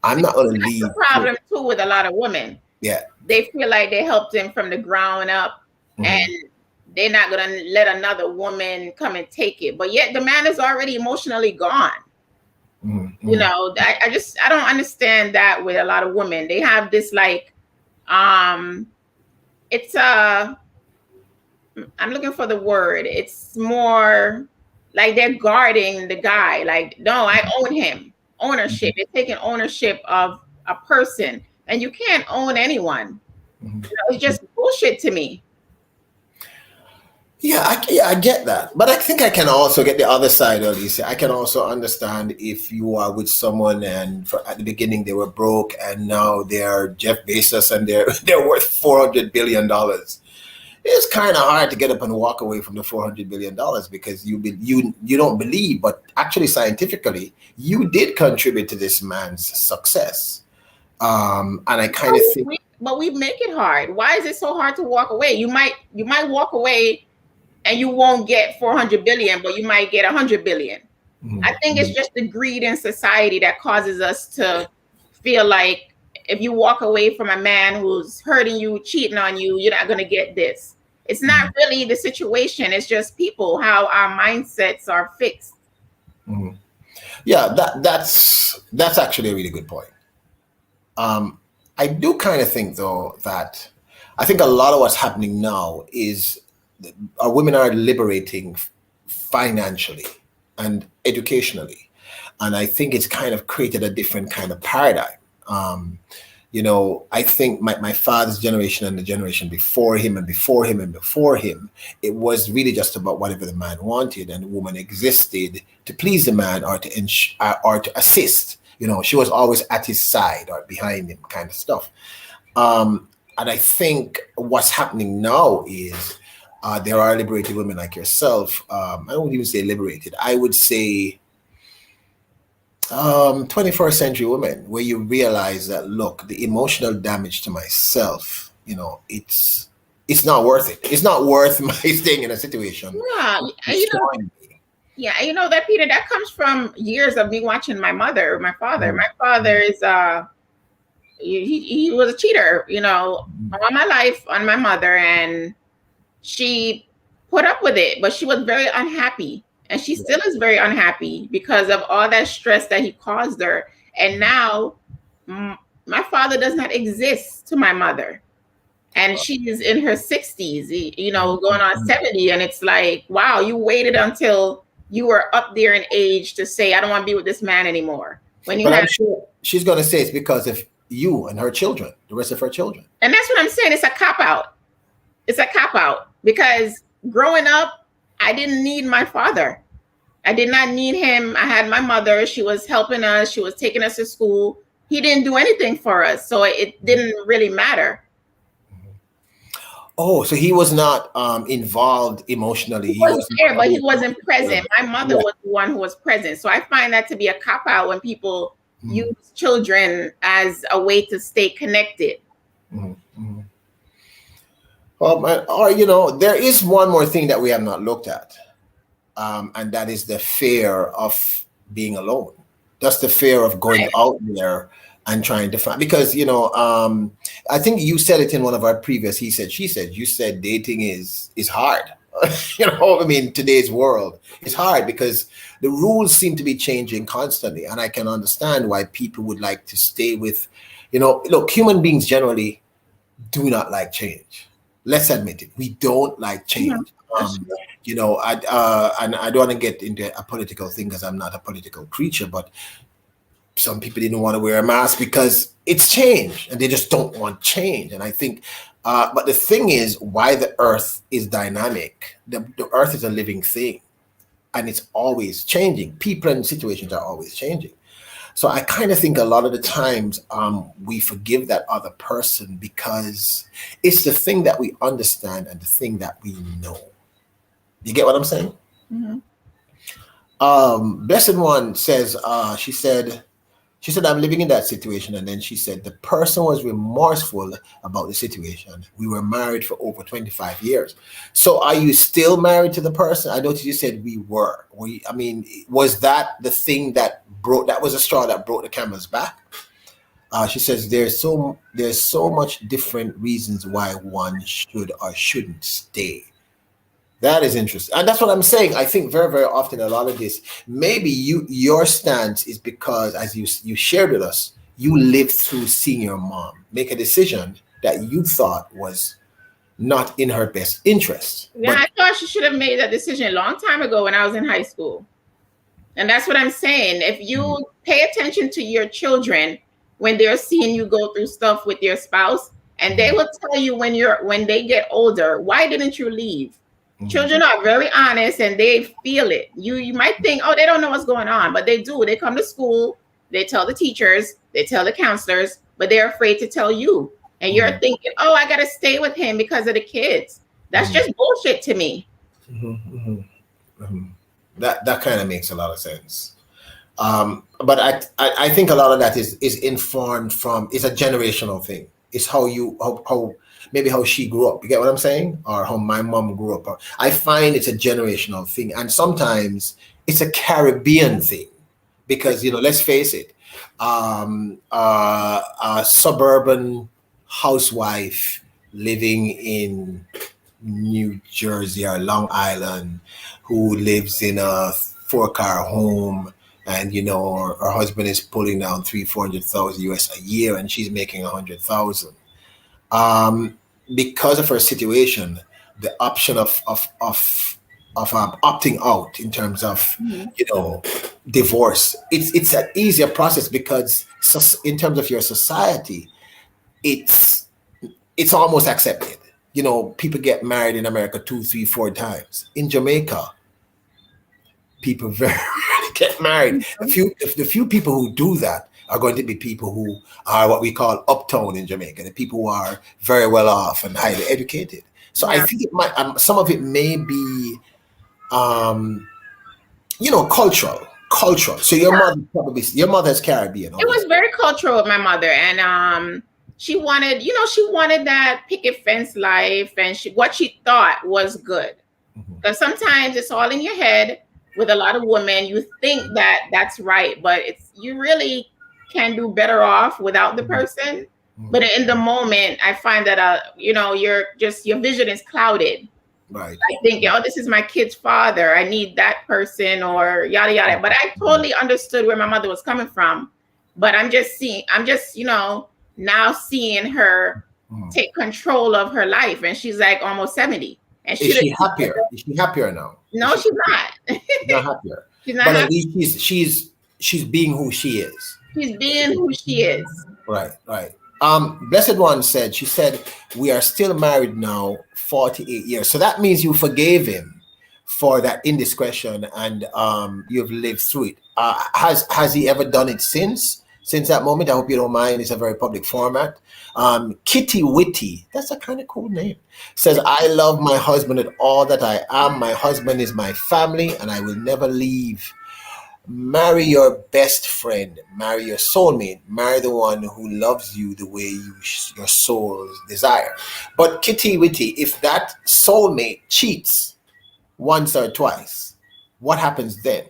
B: I'm not going to leave."
A: That's the problem too with a lot of women.
B: Yeah,
A: they feel like they helped him from the ground up, and they're not going to let another woman come and take it. But yet the man is already emotionally gone. I don't understand that with a lot of women. They have this I'm looking for the word. It's more like they're guarding the guy. Like, no, I own him. Ownership. They're taking ownership of a person, and you can't own anyone. It's just bullshit to me.
B: Yeah, I get that. But I think I can also get the other side, Alicia. I can also understand if you are with someone and at the beginning they were broke and now they're Jeff Bezos and they're worth $400 billion. It's kind of hard to get up and walk away from the $400 billion because you don't believe, but actually scientifically, you did contribute to this man's success. And I kind of think...
A: But we make it hard. Why is it so hard to walk away? You might walk away and you won't get 400 billion, but you might get 100 billion. I think it's just the greed in society that causes us to feel like if you walk away from a man who's hurting you, cheating on you, you're not going to get this. It's not really the situation. It's just people, how our mindsets are fixed.
B: Yeah, that's actually a really good point. I do kind of think, though, that I think a lot of what's happening now is our women are liberating financially and educationally. And I think it's kind of created a different kind of paradigm. I think my father's generation and the generation before him and before him and before him, it was really just about whatever the man wanted, and the woman existed to please the man or to assist. She was always at his side or behind him, kind of stuff. And I think what's happening now is there are liberated women like yourself. I wouldn't even say liberated. I would say 21st century women, where you realize that, look, the emotional damage to myself, it's it's not worth it. It's not worth my staying in a situation.
A: Yeah, yeah, that, Peter, that comes from years of me watching my mother, my father. My father is he was a cheater, all my life on my mother, and she put up with it, but she was very unhappy, and she still is very unhappy because of all that stress that he caused her. And now my father does not exist to my mother, and she's in her 60s, going on 70, and it's like, wow, you waited until you were up there in age to say, I don't want to be with this man anymore.
B: I'm sure she's going to say it's because of you and her children, the rest of her children.
A: And that's what I'm saying. It's a cop-out. It's a cop-out, because growing up, I didn't need my father. I did not need him. I had my mother. She was helping us. She was taking us to school. He didn't do anything for us, so it didn't really matter.
B: Oh, so he was not involved emotionally.
A: He was there, but he wasn't present. My mother was the one who was present. So I find that to be a cop-out when people use children as a way to stay connected.
B: Well, there is one more thing that we have not looked at, and that is the fear of being alone. That's the fear of going out there and trying to find, because I think you said it in one of our previous he said she said, you said dating is hard. Today's world is hard because the rules seem to be changing constantly, and I can understand why people would like to stay with, look, human beings generally do not like change. Let's admit it, we don't like change. And I don't want to get into a political thing because I'm not a political creature, but some people didn't want to wear a mask because it's change and they just don't want change. And I think, but the thing is, why the earth is dynamic. The earth is a living thing and it's always changing. People and situations are always changing. So I kind of think a lot of the times we forgive that other person because it's the thing that we understand and the thing that we know. You get what I'm saying? Blessed One says, she said, I'm living in that situation. And then she said, the person was remorseful about the situation. We were married for over 25 years. So are you still married to the person? I noticed you said we were. Was that the thing that was a straw that broke the camel's back? She says, there's so much different reasons why one should or shouldn't stay. That is interesting. And that's what I'm saying. I think very, very often a lot of this, maybe your stance is because, as you shared with us, you lived through seeing your mom make a decision that you thought was not in her best interest.
A: Yeah, I thought she should have made that decision a long time ago when I was in high school. And that's what I'm saying. If you pay attention to your children when they're seeing you go through stuff with your spouse, and they will tell you when they get older, why didn't you leave? Children are very honest and they feel it. You might think, oh, they don't know what's going on, but they do. They come to school, they tell the teachers, they tell the counselors, but they're afraid to tell you. And you're thinking, oh, I got to stay with him because of the kids. That's just bullshit to me.
B: That kind of makes a lot of sense. But I think a lot of that is informed from, it's a generational thing. It's how maybe how she grew up. You get what I'm saying? Or how my mom grew up. I find it's a generational thing. And sometimes it's a Caribbean thing. Because, let's face it, a suburban housewife living in New Jersey or Long Island who lives in a 4-car home and, her husband is pulling down $300,000-400,000 US a year and she's making $100,000. Because of her situation, the option of opting out in terms of divorce, it's an easier process because in terms of your society, it's almost accepted. People get married in America 2, 3, 4 times. In Jamaica, people very rarely get married. The few people who do that are going to be people who are what we call uptown in Jamaica, the people who are very well off and highly educated. So I think it might, some of it may be, cultural. So your mother is Caribbean.
A: It was very cultural with my mother, and she wanted, she wanted that picket fence life, and what she thought was good. Because sometimes it's all in your head. With a lot of women, you think that that's right, but you really can do better off without the person. But in the moment, I find that your vision is clouded.
B: Right.
A: I think, this is my kid's father. I need that person, or yada yada. But I totally understood where my mother was coming from. But I'm just now seeing her take control of her life, and she's like almost 70. And
B: is she happier? Is she happier now?
A: No, she's not.
B: Not happier.
A: She's not.
B: But at least she's being who she is.
A: She's being who she is.
B: Right. Blessed One said, we are still married now, 48 years. So that means you forgave him for that indiscretion, and you've lived through it. Has he ever done it since that moment? I hope you don't mind. It's a very public format. Kitty Witty, that's a kind of cool name, says, I love my husband and all that I am. My husband is my family, and I will never leave. Marry your best friend, marry your soulmate, marry the one who loves you the way your soul's desire. But Kitty Witty, if that soulmate cheats once or twice, what happens then?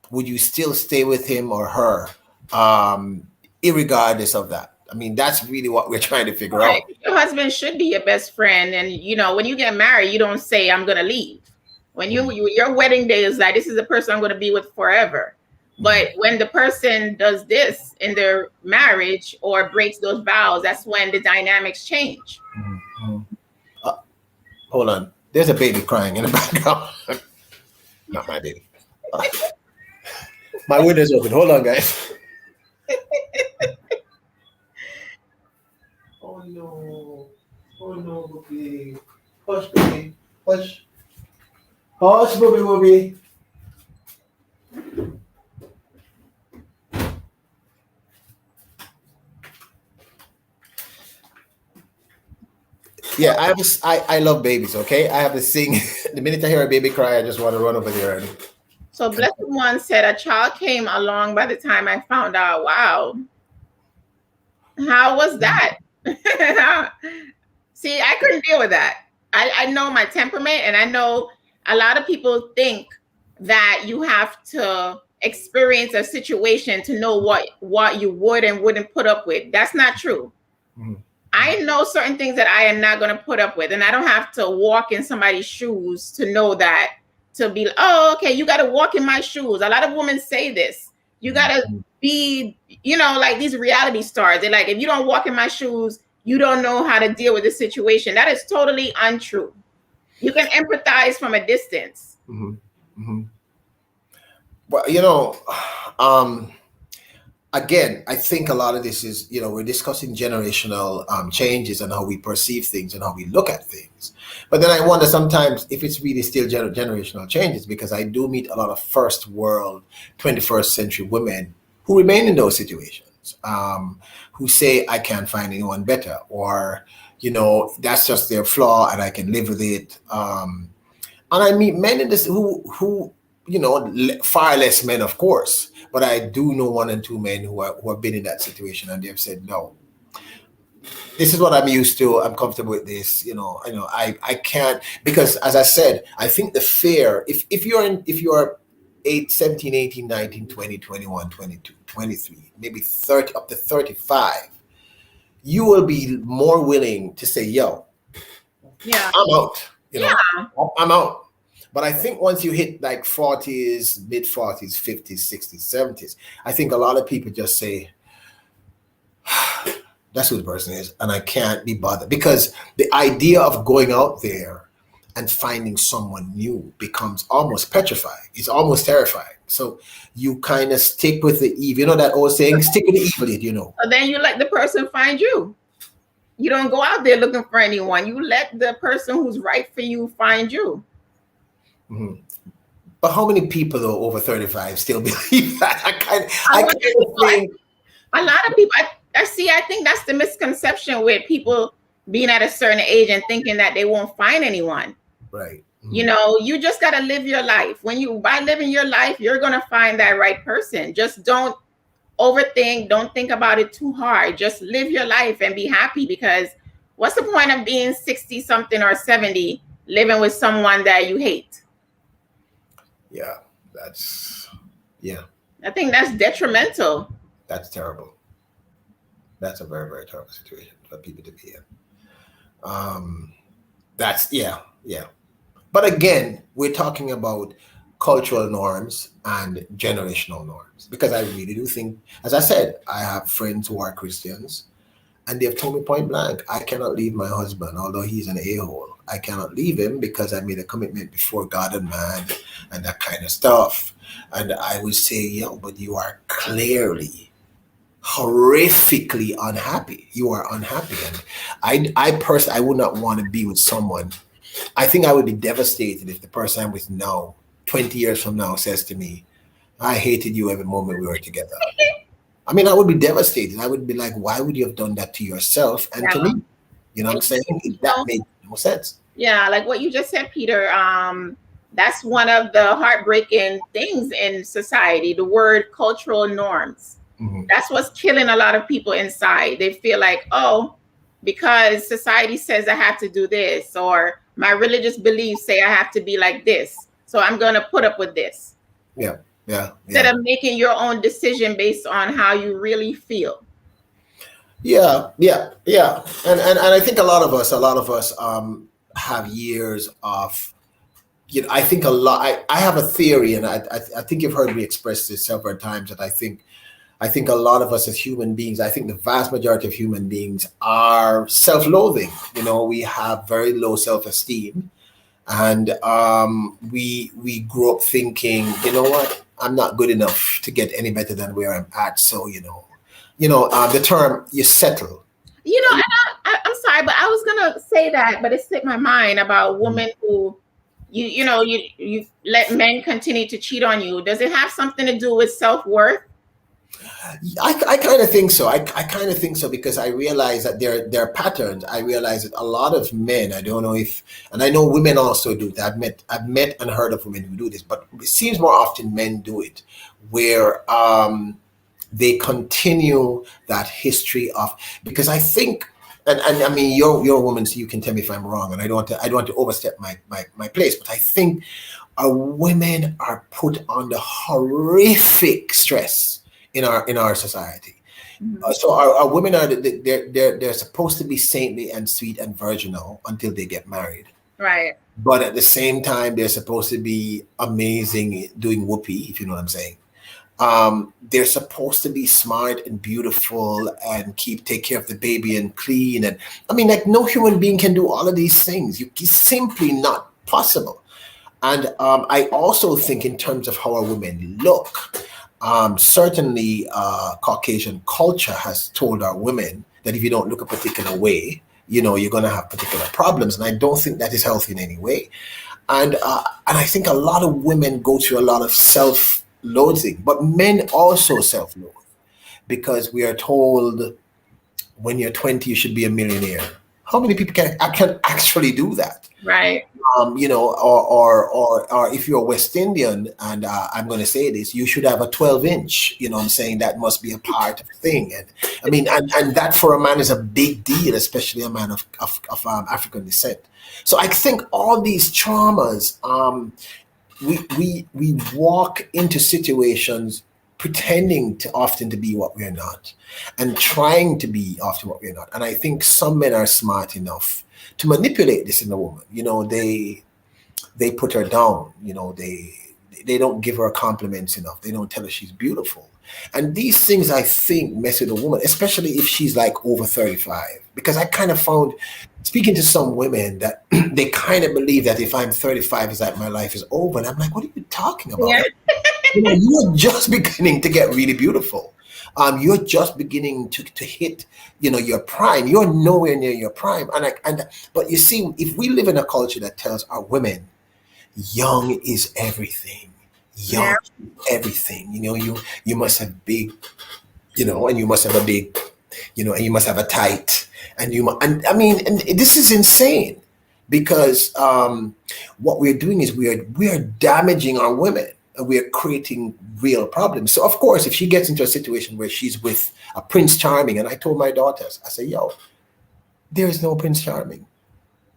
B: Would you still stay with him or her, irregardless of that? I mean, that's really what we're trying to figure out.
A: Your husband should be your best friend, and when you get married, you don't say I'm gonna leave. When your wedding day is like, this is the person I'm going to be with forever. But when the person does this in their marriage or breaks those vows, that's when the dynamics change.
B: Hold on. There's a baby crying in the background. Not my baby. My window's open. Hold on, guys. Oh, no. Oh, no, baby. Hush, baby. Hush. Hush, booby. Yeah, I love babies, okay? I have this thing. The minute I hear a baby cry, I just want to run over there.
A: So Blessed One said, a child came along by the time I found out. Wow. How was that? See, I couldn't deal with that. I know my temperament, and I know a lot of people think that you have to experience a situation to know what you would and wouldn't put up with. That's not true. I know certain things that I am not going to put up with, and I don't have to walk in somebody's shoes to know that, to be, oh, okay, you got to walk in my shoes. A lot of women say this. You got to be, like these reality stars. They're like, if you don't walk in my shoes, you don't know how to deal with the situation. That is totally untrue. You can empathize from a distance.
B: Well, again, I think a lot of this is, we're discussing generational changes and how we perceive things and how we look at things. But then I wonder sometimes if it's really still generational changes, because I do meet a lot of first world, 21st century women who remain in those situations, who say, I can't find anyone better, or, that's just their flaw and I can live with it. And I meet men in this who far less men, of course, but I do know one and two men who have been in that situation, and they've said, no, this is what I'm used to. I'm comfortable with this. I can't, because as I said, I think the fear, if you're 17, 18, 19, 20, 21, 22, 23, maybe 30, up to 35, you will be more willing to say, yo, I'm out. I'm out. But I think once you hit like 40s, mid 40s, 50s, 60s, 70s, I think a lot of people just say, that's who the person is, and I can't be bothered. Because the idea of going out there and finding someone new becomes almost petrifying. It's almost terrifying. So you kind of stick with the evil. You know that old saying, stick with the evil,
A: So then you let the person find you. You don't go out there looking for anyone. You let the person who's right for you find you.
B: But how many people though over 35 still believe that? I kind of think
A: a lot of people. I think that's the misconception with people being at a certain age and thinking that they won't find anyone.
B: Right.
A: You just got to live your life. By living your life, you're going to find that right person. Just don't overthink. Don't think about it too hard. Just live your life and be happy, because what's the point of being 60 something or 70 living with someone that you hate?
B: Yeah, that's, yeah,
A: I think that's detrimental.
B: that's terrible. That's a very, very terrible situation for people to be in. That's, yeah, yeah. But again, we're talking about cultural norms and generational norms, because I really do think, as I said, I have friends who are Christians, and they've told me point blank, I cannot leave my husband, although he's an a-hole. I cannot leave him because I made a commitment before God and man and that kind of stuff. And I would say, yo, but you are clearly horrifically unhappy. You are unhappy. And I personally, I would not want to be with someone. I think I would be devastated if the person I'm with now, 20 years from now, says to me, I hated you every moment we were together. I mean, I would be devastated. I would be like, why would you have done that to yourself and to me? You know what I'm saying? That made no sense.
A: Yeah, like what you just said, Peter. That's one of the heartbreaking things in society, the word cultural norms.
B: Mhm.
A: That's what's killing a lot of people inside. They feel like, oh, because society says I have to do this, or my religious beliefs say I have to be like this, so I'm going to put up with this.
B: Yeah.
A: Instead of making your own decision based on how you really feel.
B: Yeah. And I think a lot of us have years of, you know, I think a lot, I have a theory, and I think you've heard me express this several times, that I think a lot of us as human beings, I think the vast majority of human beings are self-loathing. You know, we have very low self-esteem, and we grew up thinking, you know what, I'm not good enough to get any better than where I'm at. So, the term, you settle.
A: You know, and I'm sorry, but I was gonna say that, but it slipped my mind about women who, you let men continue to cheat on you. Does it have something to do with self-worth?
B: I kind of think so. I kind of think so, because I realize that there are patterns. I realize that a lot of men, I don't know if, and I know women also do that. I've met and heard of women who do this, but it seems more often men do it, where they continue that history of, because I think, and I mean, you're a woman, so you can tell me if I'm wrong, and I don't want to overstep my place, but I think our women are put under horrific stress in our society.
A: Mhm.
B: So our women are, they're supposed to be saintly and sweet and virginal until they get married.
A: Right.
B: But at the same time, they're supposed to be amazing doing whoopee, if you know what I'm saying. They're supposed to be smart and beautiful and take care of the baby and clean. And I mean, like, no human being can do all of these things. It's simply not possible. And I also think in terms of how our women look, certainly Caucasian culture has told our women that if you don't look a particular way, you're going to have particular problems. And I don't think that is healthy in any way. And I think a lot of women go through a lot of self-loathing, but men also self-loathe, because we are told when you're 20, you should be a millionaire. How many people can actually do that?
A: Right.
B: Or if you're West Indian, and I'm going to say this, you should have a 12-inch. You know what I'm saying? That must be a part of the thing. And I mean, and that for a man is a big deal, especially a man of African descent. So I think all these traumas, we walk into situations pretending to often to be what we're not, and trying to be often what we're not. And I think some men are smart enough to manipulate this in a woman. They put her down. They don't give her compliments enough. They don't tell her she's beautiful. And these things, I think, mess with a woman, especially if she's like over 35. Because I kind of found, speaking to some women, that they kind of believe that if I'm 35, it's like my life is over. And I'm like, what are you talking about?
A: Yeah.
B: You're just beginning to get really beautiful. You're just beginning to hit, your prime. You're nowhere near your prime. But you see, if we live in a culture that tells our women, young is everything. Young is everything. You must have big, and you must have a big, and you must have a tight, and this is insane, because what we're doing is we are damaging our women. and we're creating real problems. So of course, if she gets into a situation where she's with a Prince Charming, and I told my daughters, I say, yo, there is no Prince Charming.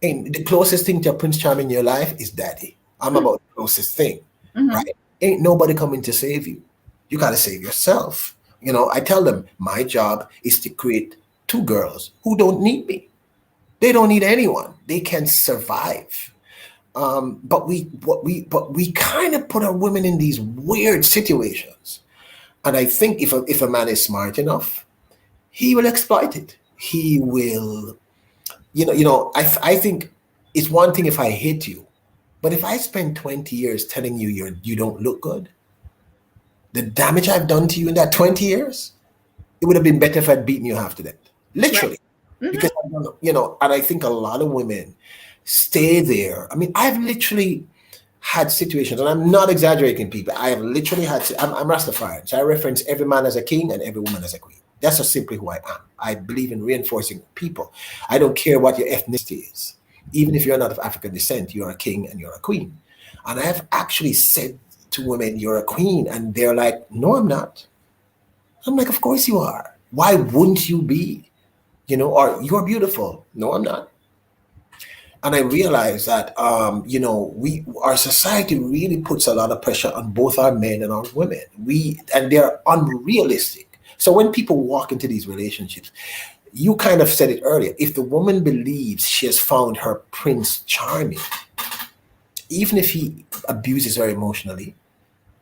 B: And the closest thing to a Prince Charming in your life is daddy. I'm about the closest thing, right? Ain't nobody coming to save you. You got to save yourself. I tell them my job is to create two girls who don't need me. They don't need anyone. They can survive. But we kind of put our women in these weird situations. And I think if a man is smart enough, he will exploit it. He will, I think it's one thing if I hate you, but if I spend 20 years telling you you don't look good, the damage I've done to you in that 20 years, it would have been better if I'd beaten you half to death. Literally. Right. Because, and I think a lot of women stay there. I mean, I've literally had situations, and I'm not exaggerating, people. I have literally had, I'm Rastafarian, so I reference every man as a king and every woman as a queen. That's just simply who I am. I believe in reinforcing people. I don't care what your ethnicity is. Even if you're not of African descent, you're a king and you're a queen. And I have actually said to women, you're a queen, and they're like, no, I'm not. I'm like, of course you are. Why wouldn't you be? Or you're beautiful. No, I'm not. And I realized that, our society really puts a lot of pressure on both our men and our women. And they're unrealistic. So when people walk into these relationships, you kind of said it earlier, if the woman believes she has found her Prince Charming, even if he abuses her emotionally,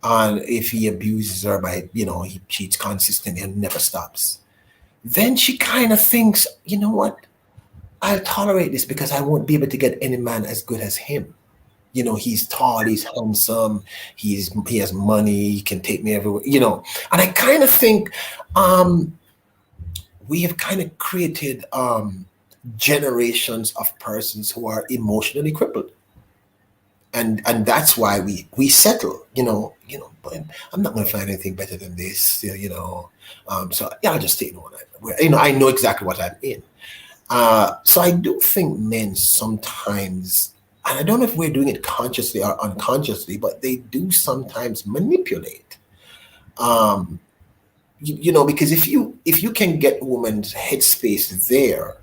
B: and if he abuses her by, he cheats consistently and never stops, then she kind of thinks, you know what? I'll tolerate this because I won't be able to get any man as good as him. He's tall, he's handsome, he has money, he can take me everywhere, And I kind of think we have kind of created generations of persons who are emotionally crippled. And that's why we settle, but I'm not going to find anything better than this, so I'll just take one. I know exactly what I'm in. So I do think men sometimes, and I don't know if we're doing it consciously or unconsciously, but they do sometimes manipulate. Because if you can get a woman's headspace there,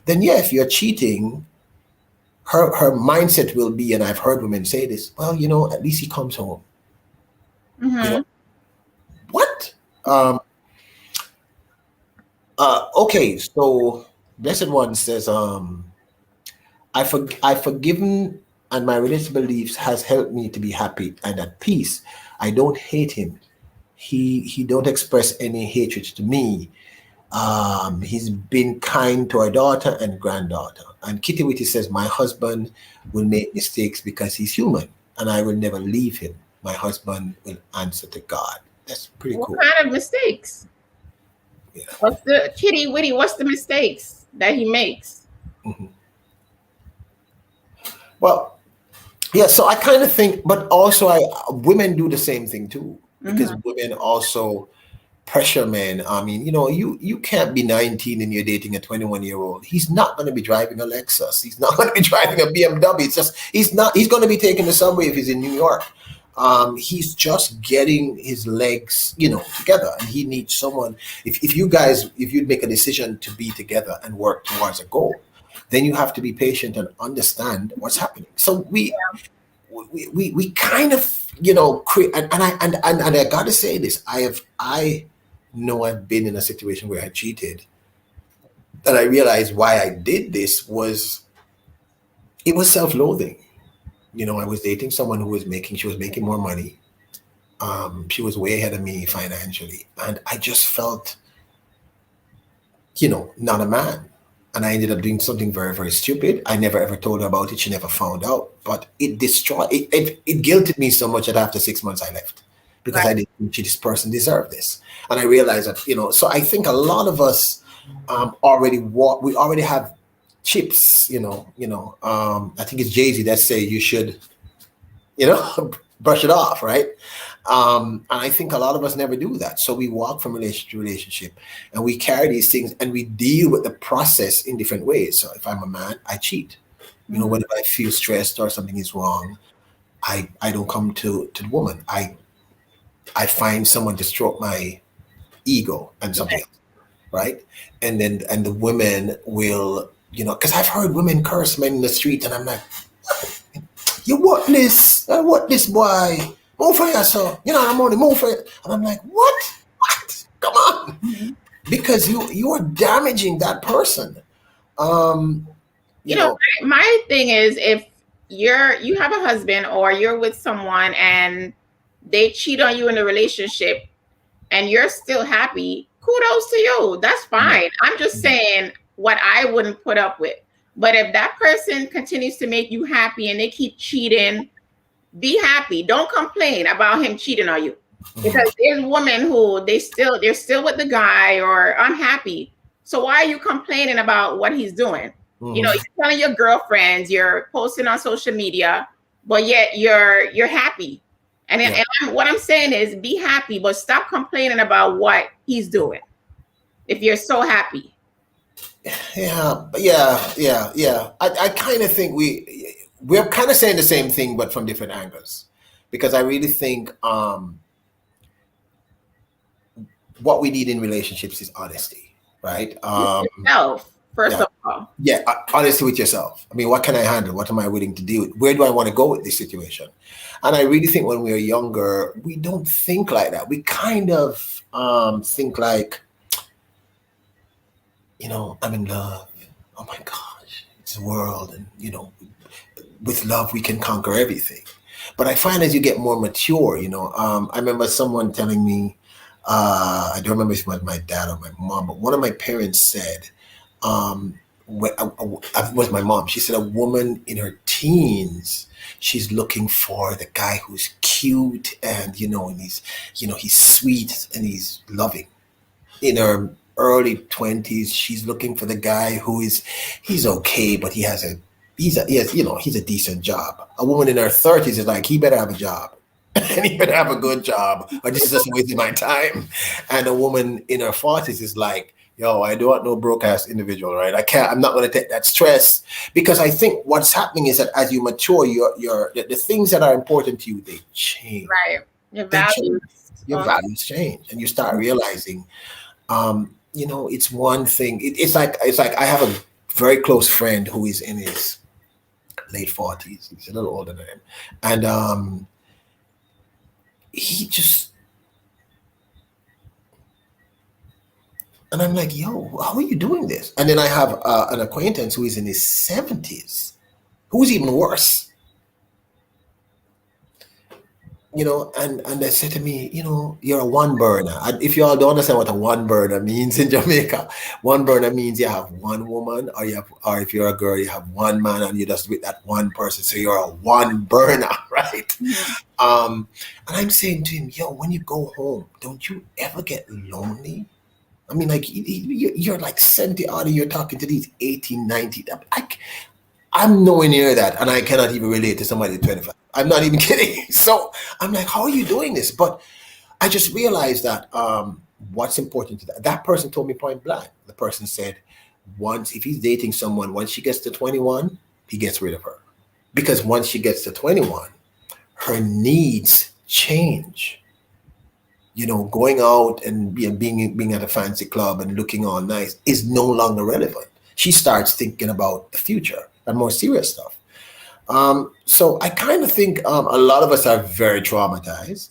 B: then yeah, if you're cheating, her mindset will be, and I've heard women say this, well, at least he comes home. What? Okay, so Blessed One says, I've forgiven, and my religious beliefs has helped me to be happy and at peace. I don't hate him. He don't express any hatred to me. He's been kind to our daughter and granddaughter. And Kitty Witty says, my husband will make mistakes because he's human, and I will never leave him. My husband will answer to God. That's pretty cool.
A: What kind of mistakes? Yeah. What's the mistakes that he makes?
B: Mm-hmm. Well, yeah, so I kind of think, but also women do the same thing too, because women also pressure men. I mean, you can't be 19 and you're dating a 21-year-old. He's not going to be driving a Lexus. He's not going to be driving a BMW. It's just, he's going to be taking the subway if he's in New York. He's just getting his legs, together, and he needs someone. If you'd make a decision to be together and work towards a goal, then you have to be patient and understand what's happening. So we kind of, create, and I got to say this, I know I've been in a situation where I cheated, and I realized why I did this was self-loathing. I was dating someone who was making more money. She was way ahead of me financially, and I just felt, not a man. And I ended up doing something very, very stupid. I never ever told her about it. She never found out, but it destroyed, it guilted me so much that after 6 months I left, because I didn't think this person deserved this. And I realized that, so I think a lot of us we already have chips, I think it's Jay-Z that say you should, brush it off, right? And I think a lot of us never do that. So we walk from relationship to relationship, and we carry these things, and we deal with the process in different ways. So if I'm a man, I cheat. Whenever I feel stressed or something is wrong, I don't come to the woman. I find someone to stroke my ego and something else, right? And the women will, because I've heard women curse men in the street, and I'm like, you what this? What this boy? Move for yourself. I'm only move for it. And I'm like, what? What? Come on.
A: Mm-hmm.
B: Because you are damaging that person.
A: My thing is, if you have a husband or you're with someone and they cheat on you in a relationship and you're still happy, kudos to you. That's fine. I'm just saying what I wouldn't put up with. But if that person continues to make you happy and they keep cheating, be happy. Don't complain about him cheating on you. Because there's women who they're still with the guy or unhappy. So why are you complaining about what he's doing? You're telling your girlfriends, you're posting on social media, but yet you're happy. And what I'm saying is be happy, but stop complaining about what he's doing. If you're so happy.
B: Yeah. I kind of think we're kind of saying the same thing, but from different angles, because I really think what we need in relationships is honesty, right?
A: Yourself, first of all.
B: Yeah, honesty with yourself. I mean, what can I handle? What am I willing to deal with? Where do I want to go with this situation? And I really think when we are younger, we don't think like that. We kind of think like, I'm in love. Oh my gosh, it's the world. And, with love, we can conquer everything. But I find as you get more mature, I remember someone telling me, I don't remember if it was my dad or my mom, but one of my parents said, it was my mom. She said a woman in her teens, she's looking for the guy who's cute and, and he's sweet and he's loving. In her early 20s, she's looking for the guy he's okay, but he's a decent job. A woman in her 30s is like, he better have a job. And he better have a good job, or this is just wasting my time. And a woman in her 40s is like, yo, I don't want no broke ass individual, right? I'm not going to take that stress, because I think what's happening is that as you mature, the things that are important to you, they change.
A: Right. Your values
B: change, and you start realizing, it's one thing. It's like I have a very close friend who is in his late 40s. He's a little older than him, and he just, and I'm like, yo, how are you doing this? And then I have an acquaintance who is in his 70s, who's even worse. And they said to me, you're a one burner. If you all don't understand what a one burner means in Jamaica, one burner means you have one woman, or if you're a girl, you have one man, and you're just with that one person. So you're a one burner, right? Mm-hmm. And I'm saying to him, yo, when you go home, don't you ever get lonely? I mean, like, you're like 70 odd, and you're talking to these 18, 19. I'm nowhere near that, and I cannot even relate to somebody 25. I'm not even kidding. So I'm like, how are you doing this? But I just realized that what's important to that person told me point blank. The person said, if he's dating someone, once she gets to 21, he gets rid of her. Because once she gets to 21, her needs change. Going out and being at a fancy club and looking all nice is no longer relevant. She starts thinking about the future and more serious stuff. So I kind of think a lot of us are very traumatized,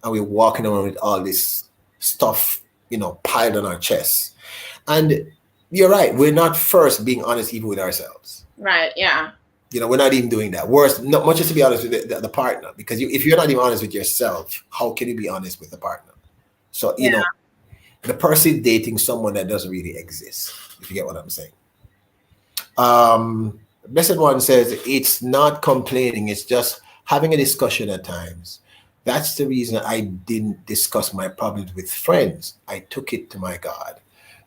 B: and we're walking around with all this stuff, piled on our chests. And you're right, we're not first being honest even with ourselves.
A: Right, yeah.
B: We're not even doing that. Worse, not much as to be honest with the partner, because if you're not even honest with yourself, how can you be honest with the partner? So, the person dating someone that doesn't really exist, if you get what I'm saying. Blessed One says, it's not complaining, it's just having a discussion at times. That's the reason I didn't discuss my problems with friends. I took it to my God.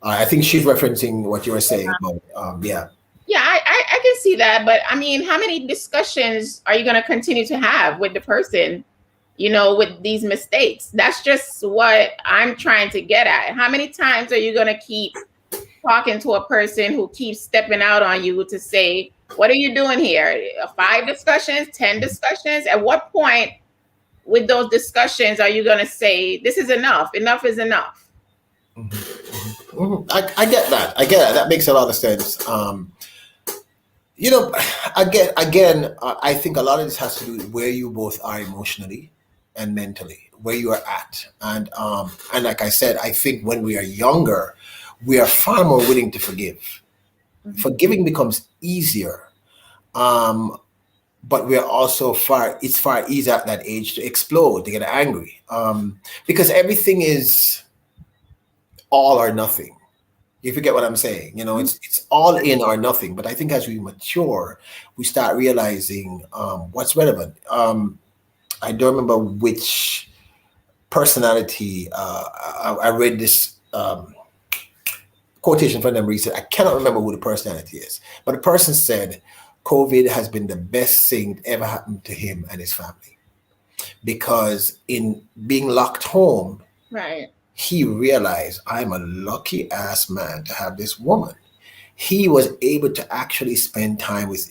B: I think she's referencing what you were saying about, yeah.
A: Yeah, I can see that. But I mean, how many discussions are you going to continue to have with the person, with these mistakes? That's just what I'm trying to get at. How many times are you going to keep talking to a person who keeps stepping out on you to say, what are you doing here? 5 discussions, 10 discussions? At what point with those discussions are you going to say, this is enough? Enough is enough.
B: I get that. I get that. That makes a lot of sense. You know, again, I think a lot of this has to do with where you both are emotionally and mentally, where you are at, and like I said, I think when we are younger, we are far more willing to forgive. Forgiving becomes easier, but we're also it's far easier at that age to explode, to get angry, because everything is all or nothing. You forget what I'm saying. You know, it's all in or nothing. But I think as we mature, we start realizing what's relevant. I don't remember which personality. I read this quotation from them recently. I cannot remember who the personality is, but the person said, "COVID has been the best thing that ever happened to him and his family, because in being locked home,
A: right,
B: he realized, I'm a lucky ass man to have this woman." He was able to actually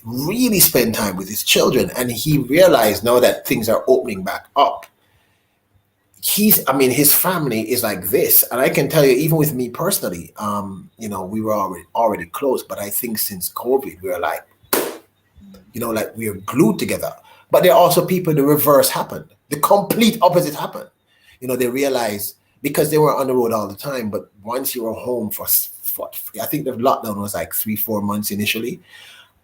B: really spend time with his children. And he realized now that things are opening back up. His family is like this. And I can tell you, even with me personally, we were already close, but I think since COVID, we're like, like we're glued together. But there are also people, the reverse happened. The complete opposite happened. They realized, because they were on the road all the time, but once you were home for I think the lockdown was like 3-4 months initially,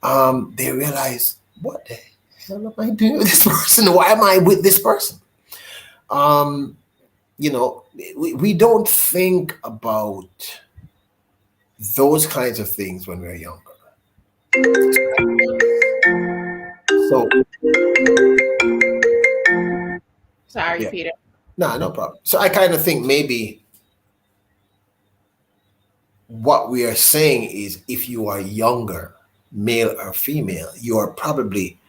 B: they realized, what the hell am I doing with this person? Why am I with this person? We don't think about those kinds of things when we're younger. So,
A: sorry, Peter.
B: No problem. So I kind of think maybe what we are saying is, if you are younger, male or female, you are probably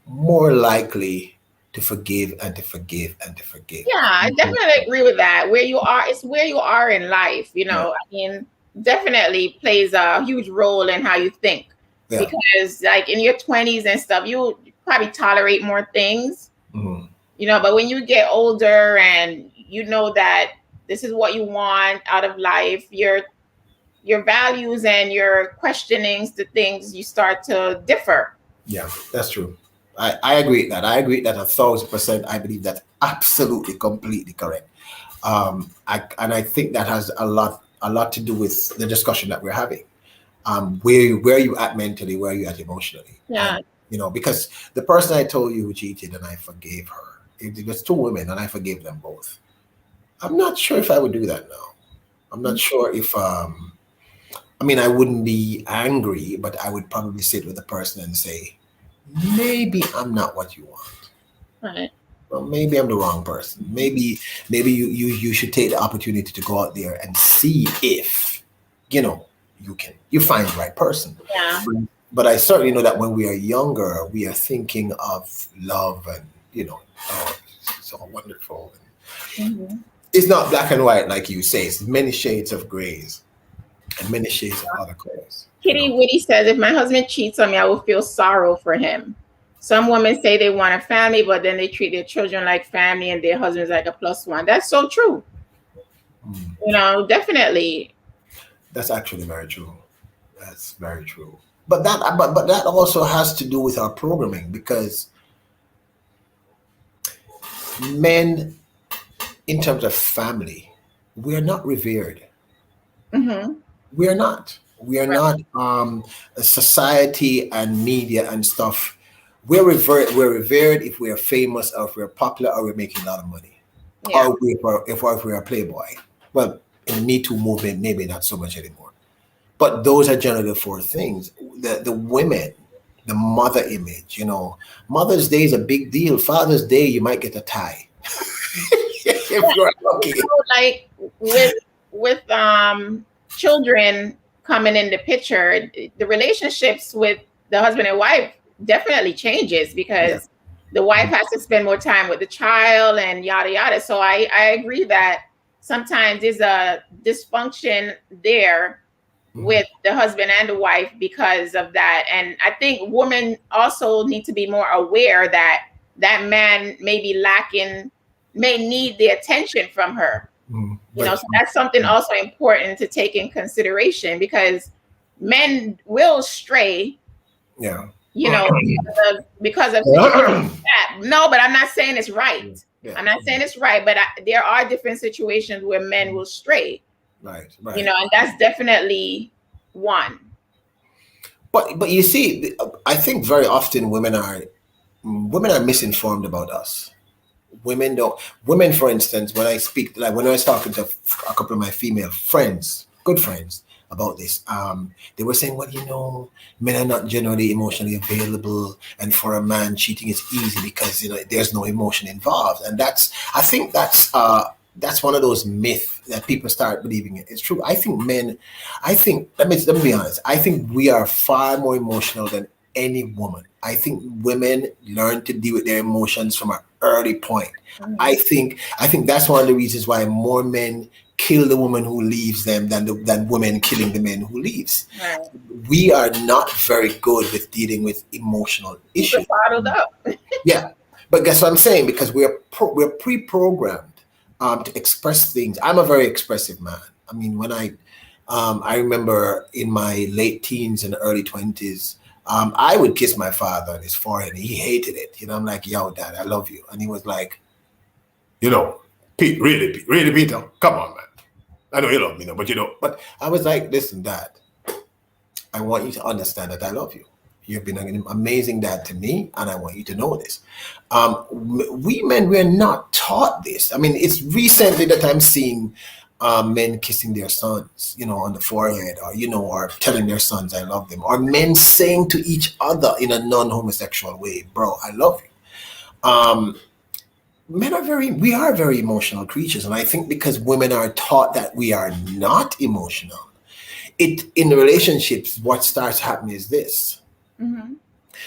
B: more likely to forgive and to forgive and to forgive.
A: Yeah, I definitely agree with that. Where you are, it's where you are in life. I mean, definitely plays a huge role in how you think. Yeah. Because like in your 20s and stuff, you probably tolerate more things. But when you get older and you know that this is what you want out of life, your values and your questionings to things, you start to differ.
B: Yeah, that's true. I agree with that. I agree with that 1,000%. I believe that's absolutely, completely correct. I think that has a lot to do with the discussion that we're having. Where are you at mentally? Where are you at emotionally?
A: Yeah.
B: Because the person I told you who cheated and I forgave her, it was 2 women and I forgave them both. I'm not sure if I would do that now. I'm not sure if, I wouldn't be angry, but I would probably sit with the person and say, maybe I'm not what you want.
A: Right.
B: Well, maybe I'm the wrong person. Maybe you should take the opportunity to go out there and see if, you find the right person.
A: Yeah.
B: But I certainly know that when we are younger, we are thinking of love and, oh, it's so wonderful. It's not black and white, like you say. It's many shades of grays and many shades of other colors.
A: Kitty Whitty says, if my husband cheats on me, I will feel sorrow for him. Some women say they want a family, but then they treat their children like family and their husband's like a +1. That's so true. Definitely.
B: That's actually very true. That's very true. But that also has to do with our programming, because men, in terms of family, we are not revered. We are not. We are not. Society and media and stuff, we're revered if we are famous, or if we're popular, or we're making a lot of money, or if we're a playboy. Well, in the Me Too movement, maybe not so much anymore. But those are generally the 4 things. The women, the mother image, Mother's Day is a big deal. Father's Day, you might get a tie. If you're lucky.
A: Like with children coming in the picture, the relationships with the husband and wife definitely changes, because the wife has to spend more time with the child and yada yada. So I agree that sometimes there's a dysfunction there with the husband and the wife because of that. And I think women also need to be more aware that that man may be lacking, may need the attention from her. So that's something also important to take in consideration, because men will stray.
B: Yeah.
A: Because of situations like that. No, but I'm not saying it's right. Yeah. I'm not saying it's right, but there are different situations where men will stray.
B: Right.
A: And that's definitely one.
B: But you see, I think very often women are misinformed about us. Women, for instance, when I speak, like when I was talking to a couple of my female friends, good friends, about this, they were saying, well, men are not generally emotionally available, and for a man, cheating is easy because there's no emotion involved. And I think that's one of those myths that people start believing it's true. I think let me be honest, I think we are far more emotional than any woman. I think women learn to deal with their emotions from an early point. Mm-hmm. I think that's one of the reasons why more men kill the woman who leaves them than women killing the men who leaves. Right. We are not very good with dealing with emotional issues.
A: Bottled up.
B: Yeah, but guess what I'm saying? Because we're pre-programmed to express things. I'm a very expressive man. I mean, when I remember in my late teens and early 20s, I would kiss my father on his forehead, and he hated it. I'm like, yo, Dad, I love you. And he was like, Pete, really, Peter, come on, man. I know you love me, but I was like, listen, Dad, I want you to understand that I love you. You've been an amazing dad to me, and I want you to know this. We men, we're not taught this. I mean, it's recently that I'm seeing men kissing their sons, on the forehead, or telling their sons I love them, or men saying to each other in a non-homosexual way, bro, I love you. Men we are very emotional creatures, and I think because women are taught that we are not emotional, in the relationships, what starts happening is this. Mm-hmm.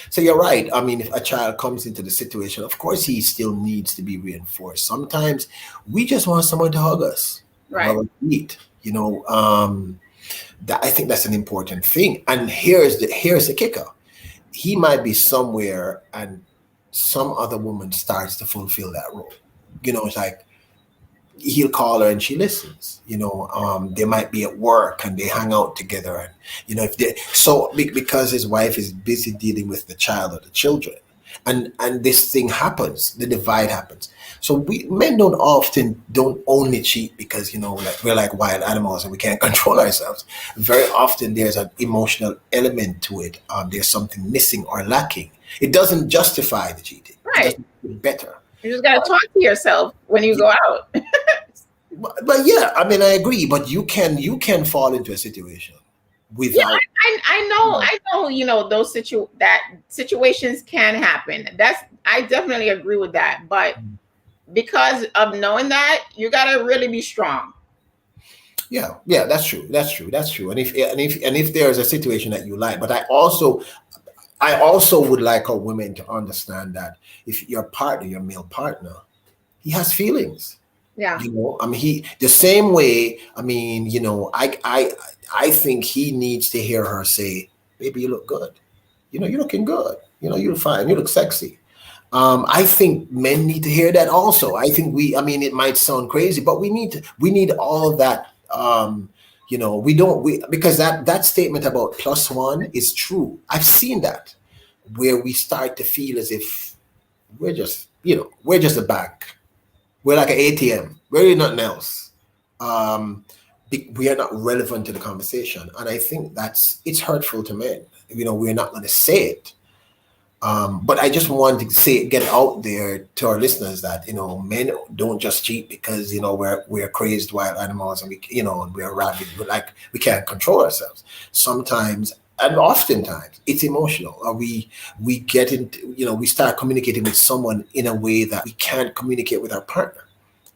B: So you're right. I mean, if a child comes into the situation, of course he still needs to be reinforced. Sometimes we just want someone to hug us,
A: right?
B: Or eat. That I think that's an important thing. And here's the kicker: he might be somewhere and some other woman starts to fulfill that role. It's like he'll call her and she listens. They might be at work and they hang out together, and because his wife is busy dealing with the child or the children, and this thing happens, the divide happens. So men don't only cheat because we're like wild animals and we can't control ourselves. Very often there's an emotional element to it. There's something missing or lacking. It doesn't justify the cheating.
A: Right.
B: It doesn't make it better.
A: You just gotta talk to yourself when you go out.
B: But yeah, I mean, I agree. But you can fall into a situation without.
A: Yeah, I know. Those situations can happen. I definitely agree with that. But because of knowing that, you gotta really be strong.
B: Yeah, that's true. And if there's a situation that you like, but I also would like our women to understand that if your male partner, he has feelings.
A: Yeah.
B: I mean, the same way, I mean, I think he needs to hear her say, baby, you look good. You're looking good. You're fine. You look sexy. I think men need to hear that also. I think it might sound crazy, but we need all of that. Because that statement about +1 is true. I've seen that where we start to feel as if we're just a bank. We're like an ATM. We're really nothing else. We are not relevant to the conversation. And I think it's hurtful to men. We're not going to say it. But I just wanted to get out there to our listeners that, men don't just cheat because, we're crazed wild animals and we're rabid. We can't control ourselves. Sometimes and oftentimes it's emotional, or we get into, we start communicating with someone in a way that we can't communicate with our partner.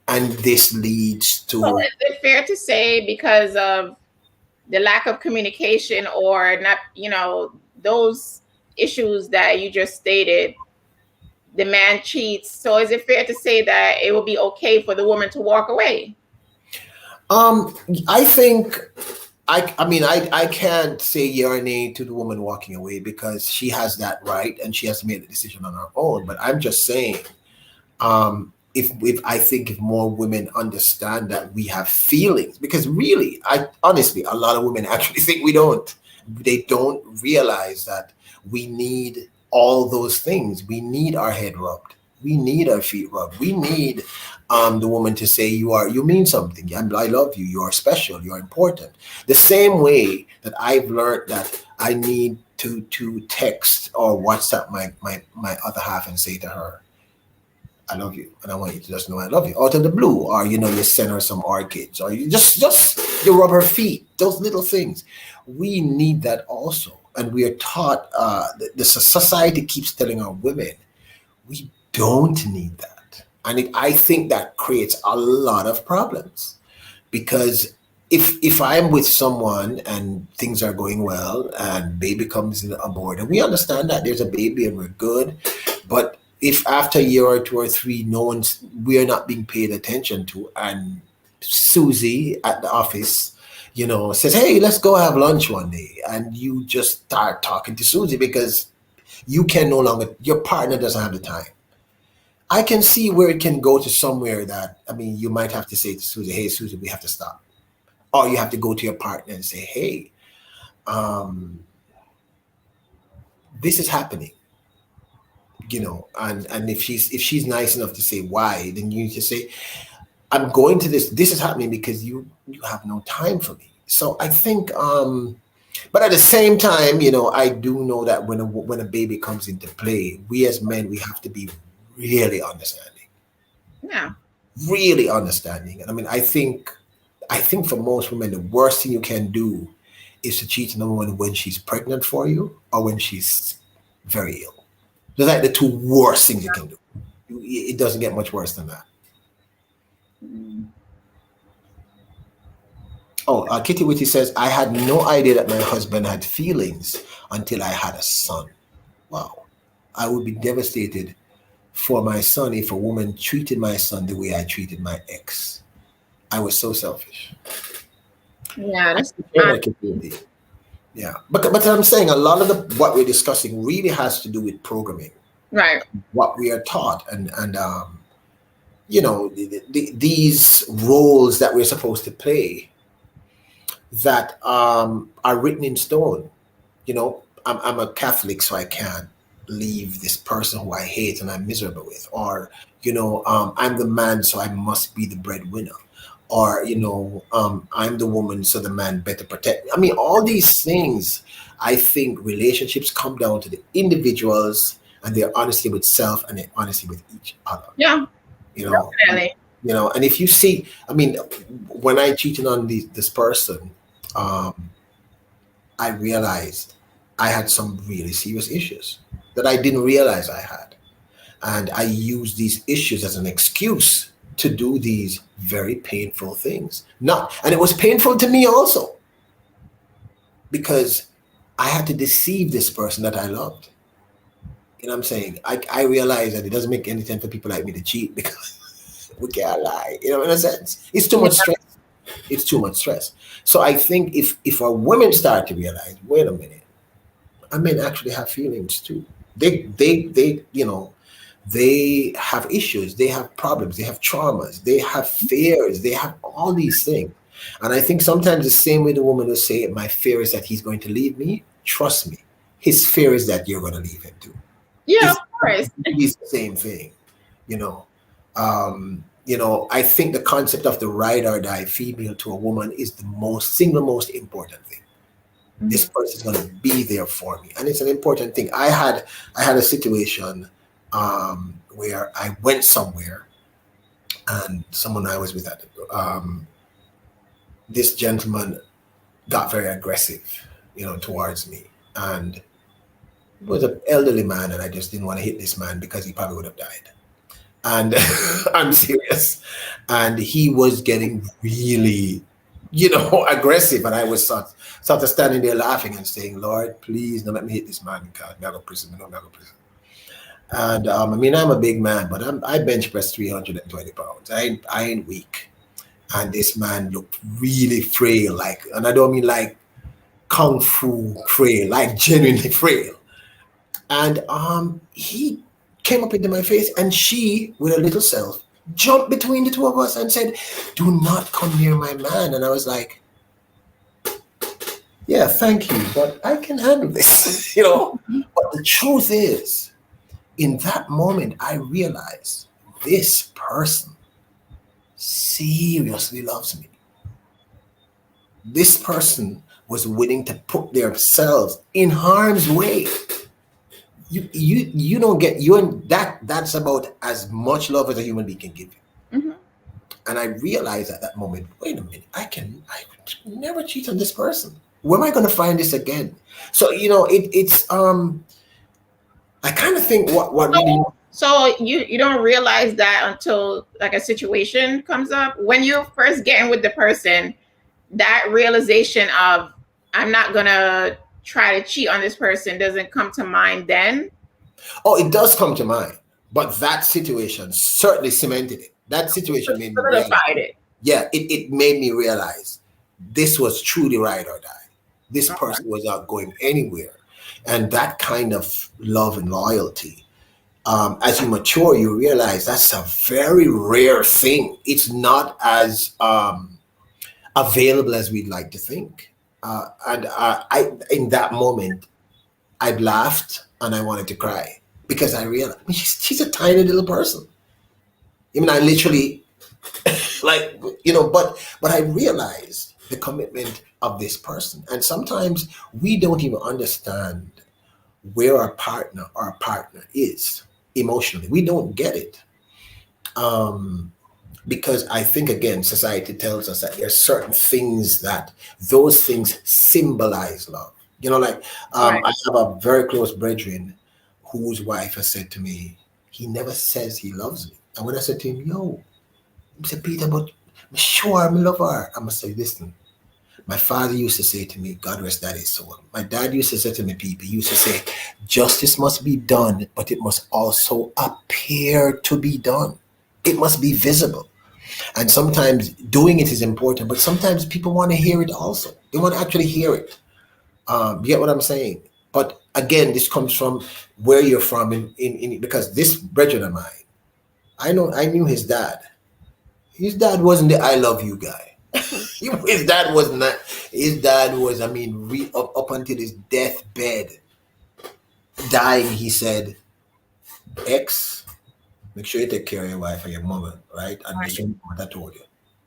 B: And this leads to...
A: So is it fair to say because of the lack of communication or not, those issues that you just stated, the man cheats. So is it fair to say that it will be okay for the woman to walk away?
B: I think I mean, I can't say yeah or nay to the woman walking away because she has that right and she has to make the decision on her own. But I'm just saying, if I think if more women understand that we have feelings, because really, I honestly, a lot of women actually think we don't. They don't realize that we need all those things. We need our head rubbed. We need our feet rubbed. We need the woman to say, you mean something. I love you. You are special. You are important. The same way that I've learned that I need to text or WhatsApp my other half and say to her, I love you, and I want you to just know I love you. Out of the blue, or you send her some orchids, or you just you rub her feet. Those little things, we need that also, and we are taught. The society keeps telling our women we don't need that, and I think that creates a lot of problems because if I'm with someone and things are going well and baby comes on board and we understand that there's a baby and we're good, but if after a year or two or three we are not being paid attention to and Susie at the office says, hey, let's go have lunch one day, and you just start talking to Susie because you can no longer, your partner doesn't have the time. I can see where it can go to somewhere that, I mean, you might have to say to Susie, hey, Susie, we have to stop. Or you have to go to your partner and say, hey, this is happening, and if she's nice enough to say why, then you need to say, I'm going to this is happening because you have no time for me. So I think, but at the same time, I do know that when a baby comes into play, we as men, we have to be really understanding.
A: Yeah.
B: Really understanding. And I mean, I think for most women, the worst thing you can do is to cheat on a woman when she's pregnant for you or when she's very ill. They're like the two worst things you can do. It doesn't get much worse than that. Oh, Kitty Witty says, I had no idea that my husband had feelings until I had a son. Wow. I would be devastated for my son if a woman treated my son the way I treated my ex. I was so selfish.
A: Yeah, that's
B: yeah. But I'm saying a lot of what we're discussing really has to do with programming.
A: right.
B: What we are taught and these roles that we're supposed to play that are written in stone. I'm a Catholic, so I can't leave this person who I hate and I'm miserable with, or I'm the man, so I must be the breadwinner, or I'm the woman, so the man better protect me. I mean, all these things. I think relationships come down to the individuals and their honesty with self and their honesty with each other.
A: Yeah. Definitely.
B: And if you see, I mean, when I cheated on this person, I realized I had some really serious issues that I didn't realize I had. And I used these issues as an excuse to do these very painful things. And it was painful to me also because I had to deceive this person that I loved. You know what I'm saying? I realized that it doesn't make any sense for people like me to cheat because we can't lie, in a sense. It's too much stress. It's too much stress. So I think if our women start to realize, wait a minute, men actually have feelings too. They have issues, they have problems, they have traumas, they have fears, they have all these things. And I think sometimes the same way the woman will say, my fear is that he's going to leave me. Trust me, his fear is that you're going to leave him too.
A: Yeah, of course.
B: It's the same thing, I think the concept of the ride or die female to a woman is the single most important thing. Mm-hmm. This person is going to be there for me, and it's an important thing. I had a situation where I went somewhere, and someone I was with at this gentleman got very aggressive, towards me, and he was an elderly man, and I just didn't want to hit this man because he probably would have died. And I'm serious. And he was getting really, aggressive. And I was sort of standing there laughing and saying, Lord, please don't let me hit this man because I'm not going to prison. And I'm a big man, but I bench press 320 pounds. I ain't weak. and this man looked really frail, and I don't mean like kung fu frail, like genuinely frail. And he came up into my face, and she, with her little self, jumped between the two of us and said, "Do not come near my man." And I was like, "Yeah, thank you, but I can handle this," But the truth is, in that moment, I realized this person seriously loves me. This person was willing to put themselves in harm's way. You don't get you, and that's about as much love as a human being can give you.
A: Mm-hmm.
B: And I realized at that moment, wait a minute, I never cheat on this person. Where am I going to find this again? So it's I kind of think what really.
A: So you don't realize that until like a situation comes up. When you're first getting with the person, that realization of I'm not gonna try to cheat on this person doesn't come to mind then.
B: Oh, it does come to mind, but that situation certainly cemented it. That situation made me realize,
A: it.
B: yeah, it made me realize this was truly ride or die. This person was not going anywhere, and that kind of love and loyalty. As you mature, you realize that's a very rare thing. It's not as available as we'd like to think. And I, in that moment, I laughed and I wanted to cry because I realized, I mean, she's a tiny little person. I mean, I literally, but I realized the commitment of this person. And sometimes we don't even understand where our partner is emotionally. We don't get it. Because I think, again, society tells us that there's certain things that those things symbolize love. Right. I have a very close brethren whose wife has said to me, he never says he loves me. And when I said to him, yo, I said, Peter, but I'm sure I love her. I must say, listen, my father used to say to me, God rest that his soul. My dad used to say to me, people, he used to say, justice must be done, but it must also appear to be done. It must be visible. And sometimes doing it is important, but sometimes people want to hear it also. They want to actually hear it. You get what I'm saying? But again, this comes from where you're from in because this brethren of mine, I knew his dad. His dad wasn't the I love you guy. His dad was not. His dad was, I mean, up until his deathbed, dying, he said, X, make sure you take care of your wife and your mother, right? And listen to what I told you.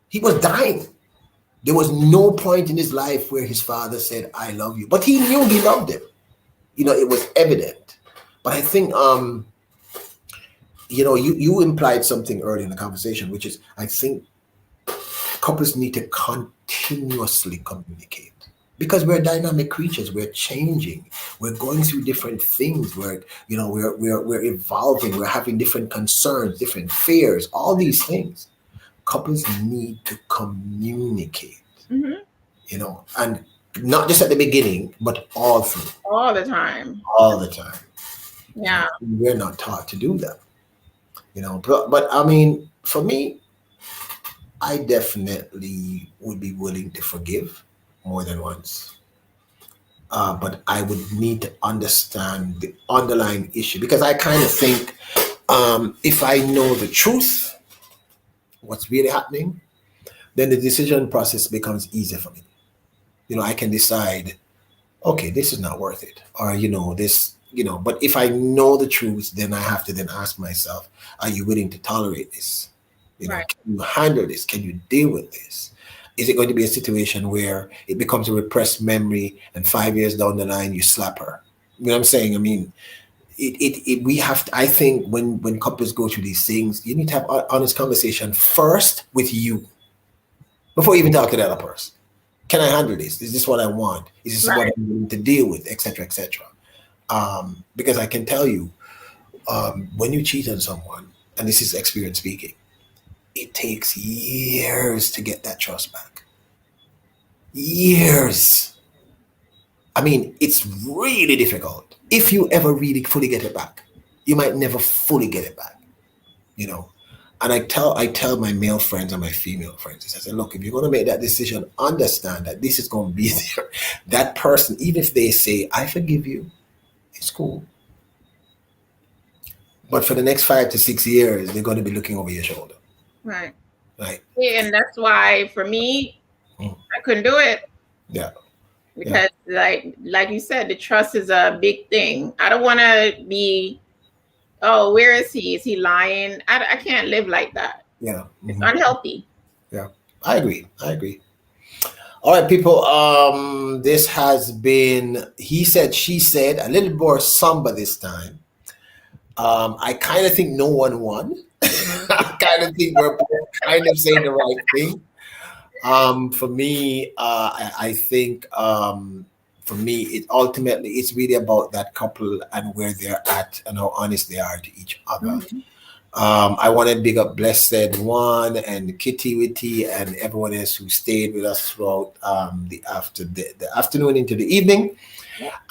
B: He was dying. There was no point in his life where his father said, I love you. But he knew he loved him. It was evident. But I think, you implied something early in the conversation, which is, I think couples need to continuously communicate. Because we're dynamic creatures, we're changing, we're going through different things, we're evolving, we're having different concerns, different fears, all these things. Couples need to communicate, and not just at the beginning, but all through.
A: All the time.
B: All the time.
A: Yeah.
B: We're not taught to do that. But I mean, for me, I definitely would be willing to forgive more than once. But I would need to understand the underlying issue, because I kind of think if I know the truth, what's really happening, then the decision process becomes easier for me. I can decide, okay, this is not worth it. Or, but if I know the truth, then I have to then ask myself, are you willing to tolerate this? Can you handle this? Can you deal with this? Is it going to be a situation where it becomes a repressed memory and 5 years down the line, you slap her? You know what I'm saying? I mean, we have to, I think when couples go through these things, you need to have an honest conversation first with you before you even talk to the other person. Can I handle this? Is this what I want? Is this what I'm willing to deal with, etc., etc.? Because I can tell you, when you cheat on someone, and this is experience speaking, it takes years to get that trust back. Years. I mean, it's really difficult. If you ever really fully get it back, you might never fully get it back. And I tell my male friends and my female friends, I say, look, if you're going to make that decision, understand that this is going to be there. That person, even if they say, I forgive you, it's cool. But for the next 5 to 6 years, they're going to be looking over your shoulder.
A: Right.
B: Right.
A: Yeah, and that's why for me, I couldn't do it.
B: Yeah.
A: Because like you said, the trust is a big thing. I don't want to be, oh, where is he? Is he lying? I can't live like that.
B: Yeah.
A: It's unhealthy.
B: Yeah. I agree. All right, people. This has been He Said, She Said, a little more somber this time. I kind of think no one won. I kind of think we're kind of saying the right thing. For me, I think for me, it's really about that couple and where they're at and how honest they are to each other.
A: Mm-hmm.
B: I want to big up Blessed One and Kitty Witty and everyone else who stayed with us throughout the afternoon into the evening.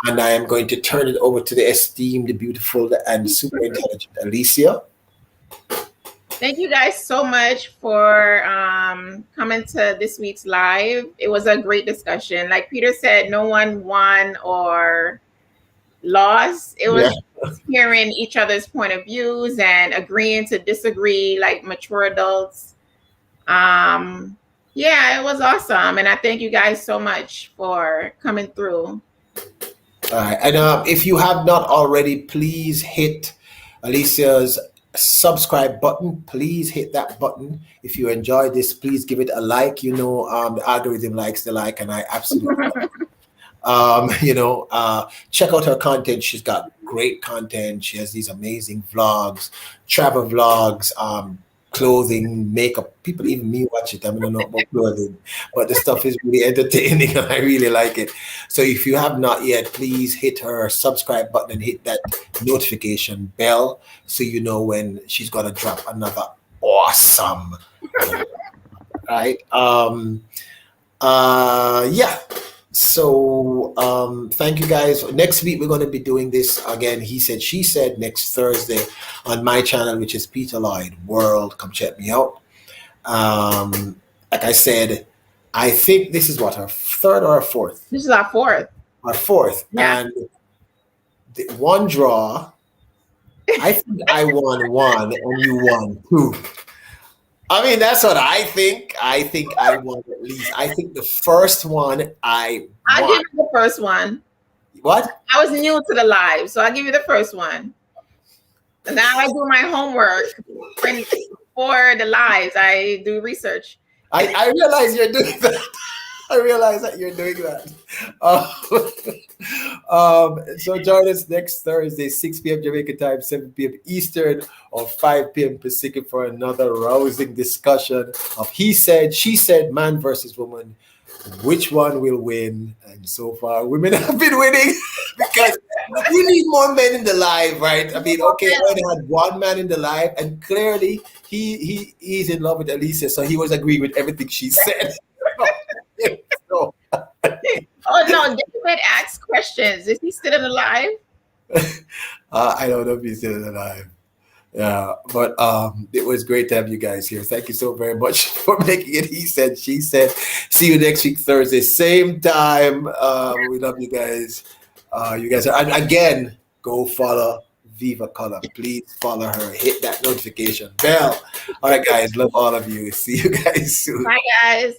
B: And I am going to turn it over to the esteemed, the beautiful, and super intelligent Alicia.
A: Thank you guys so much for coming to this week's live. It was a great discussion. Like Peter said, no one won or lost. It was hearing each other's point of views and agreeing to disagree like mature adults. Yeah, it was awesome. And I thank you guys so much for coming through.
B: All right. And if you have not already, please hit Alicia's subscribe button. Please hit that button. If you enjoy this, please give it a like. The algorithm likes the like, and I absolutely check out her content. She's got great content. She has these amazing vlogs, travel vlogs, clothing, makeup. People, even me, watch it. I don't know about clothing, but the stuff is really entertaining and I really like it. So if you have not yet, please hit her subscribe button and hit that notification bell so you know when she's gonna drop another awesome. Right. Yeah. So thank you guys. Next week we're going to be doing this again. He Said, She Said, next Thursday on my channel, which is Peter Lloyd World. Come check me out. Like I said, I think this is what, our third or our fourth?
A: This is our fourth.
B: Our fourth.
A: Yeah.
B: And the one draw, I think I won one and you won two. I mean, that's what I think. I think I won at least. I think the first one I'll give
A: you the first one.
B: What?
A: I was new to the live, so I'll give you the first one. And now I do my homework for the lives. I do research.
B: I realize you're doing that. I realize that you're doing that. So join us next Thursday, 6 p.m. Jamaican time, 7 p.m. Eastern, or 5 p.m. Pacific for another rousing discussion of He Said, She Said, man versus woman. Which one will win? And so far, women have been winning because we need more men in the live, right? I mean, okay, I only had one man in the live, and clearly he's in love with Alicia, so he was agreeing with everything she said. So.
A: Oh no, David asks questions. Is he still alive?
B: I don't know if he's still alive. Yeah, but it was great to have you guys here. Thank you so very much for making it. He Said, She Said. See you next week, Thursday, same time. We love you guys. You guys are, and again, go follow Viva Color. Please follow her. Hit that notification bell. All right, guys. Love all of you. See you guys soon.
A: Bye, guys.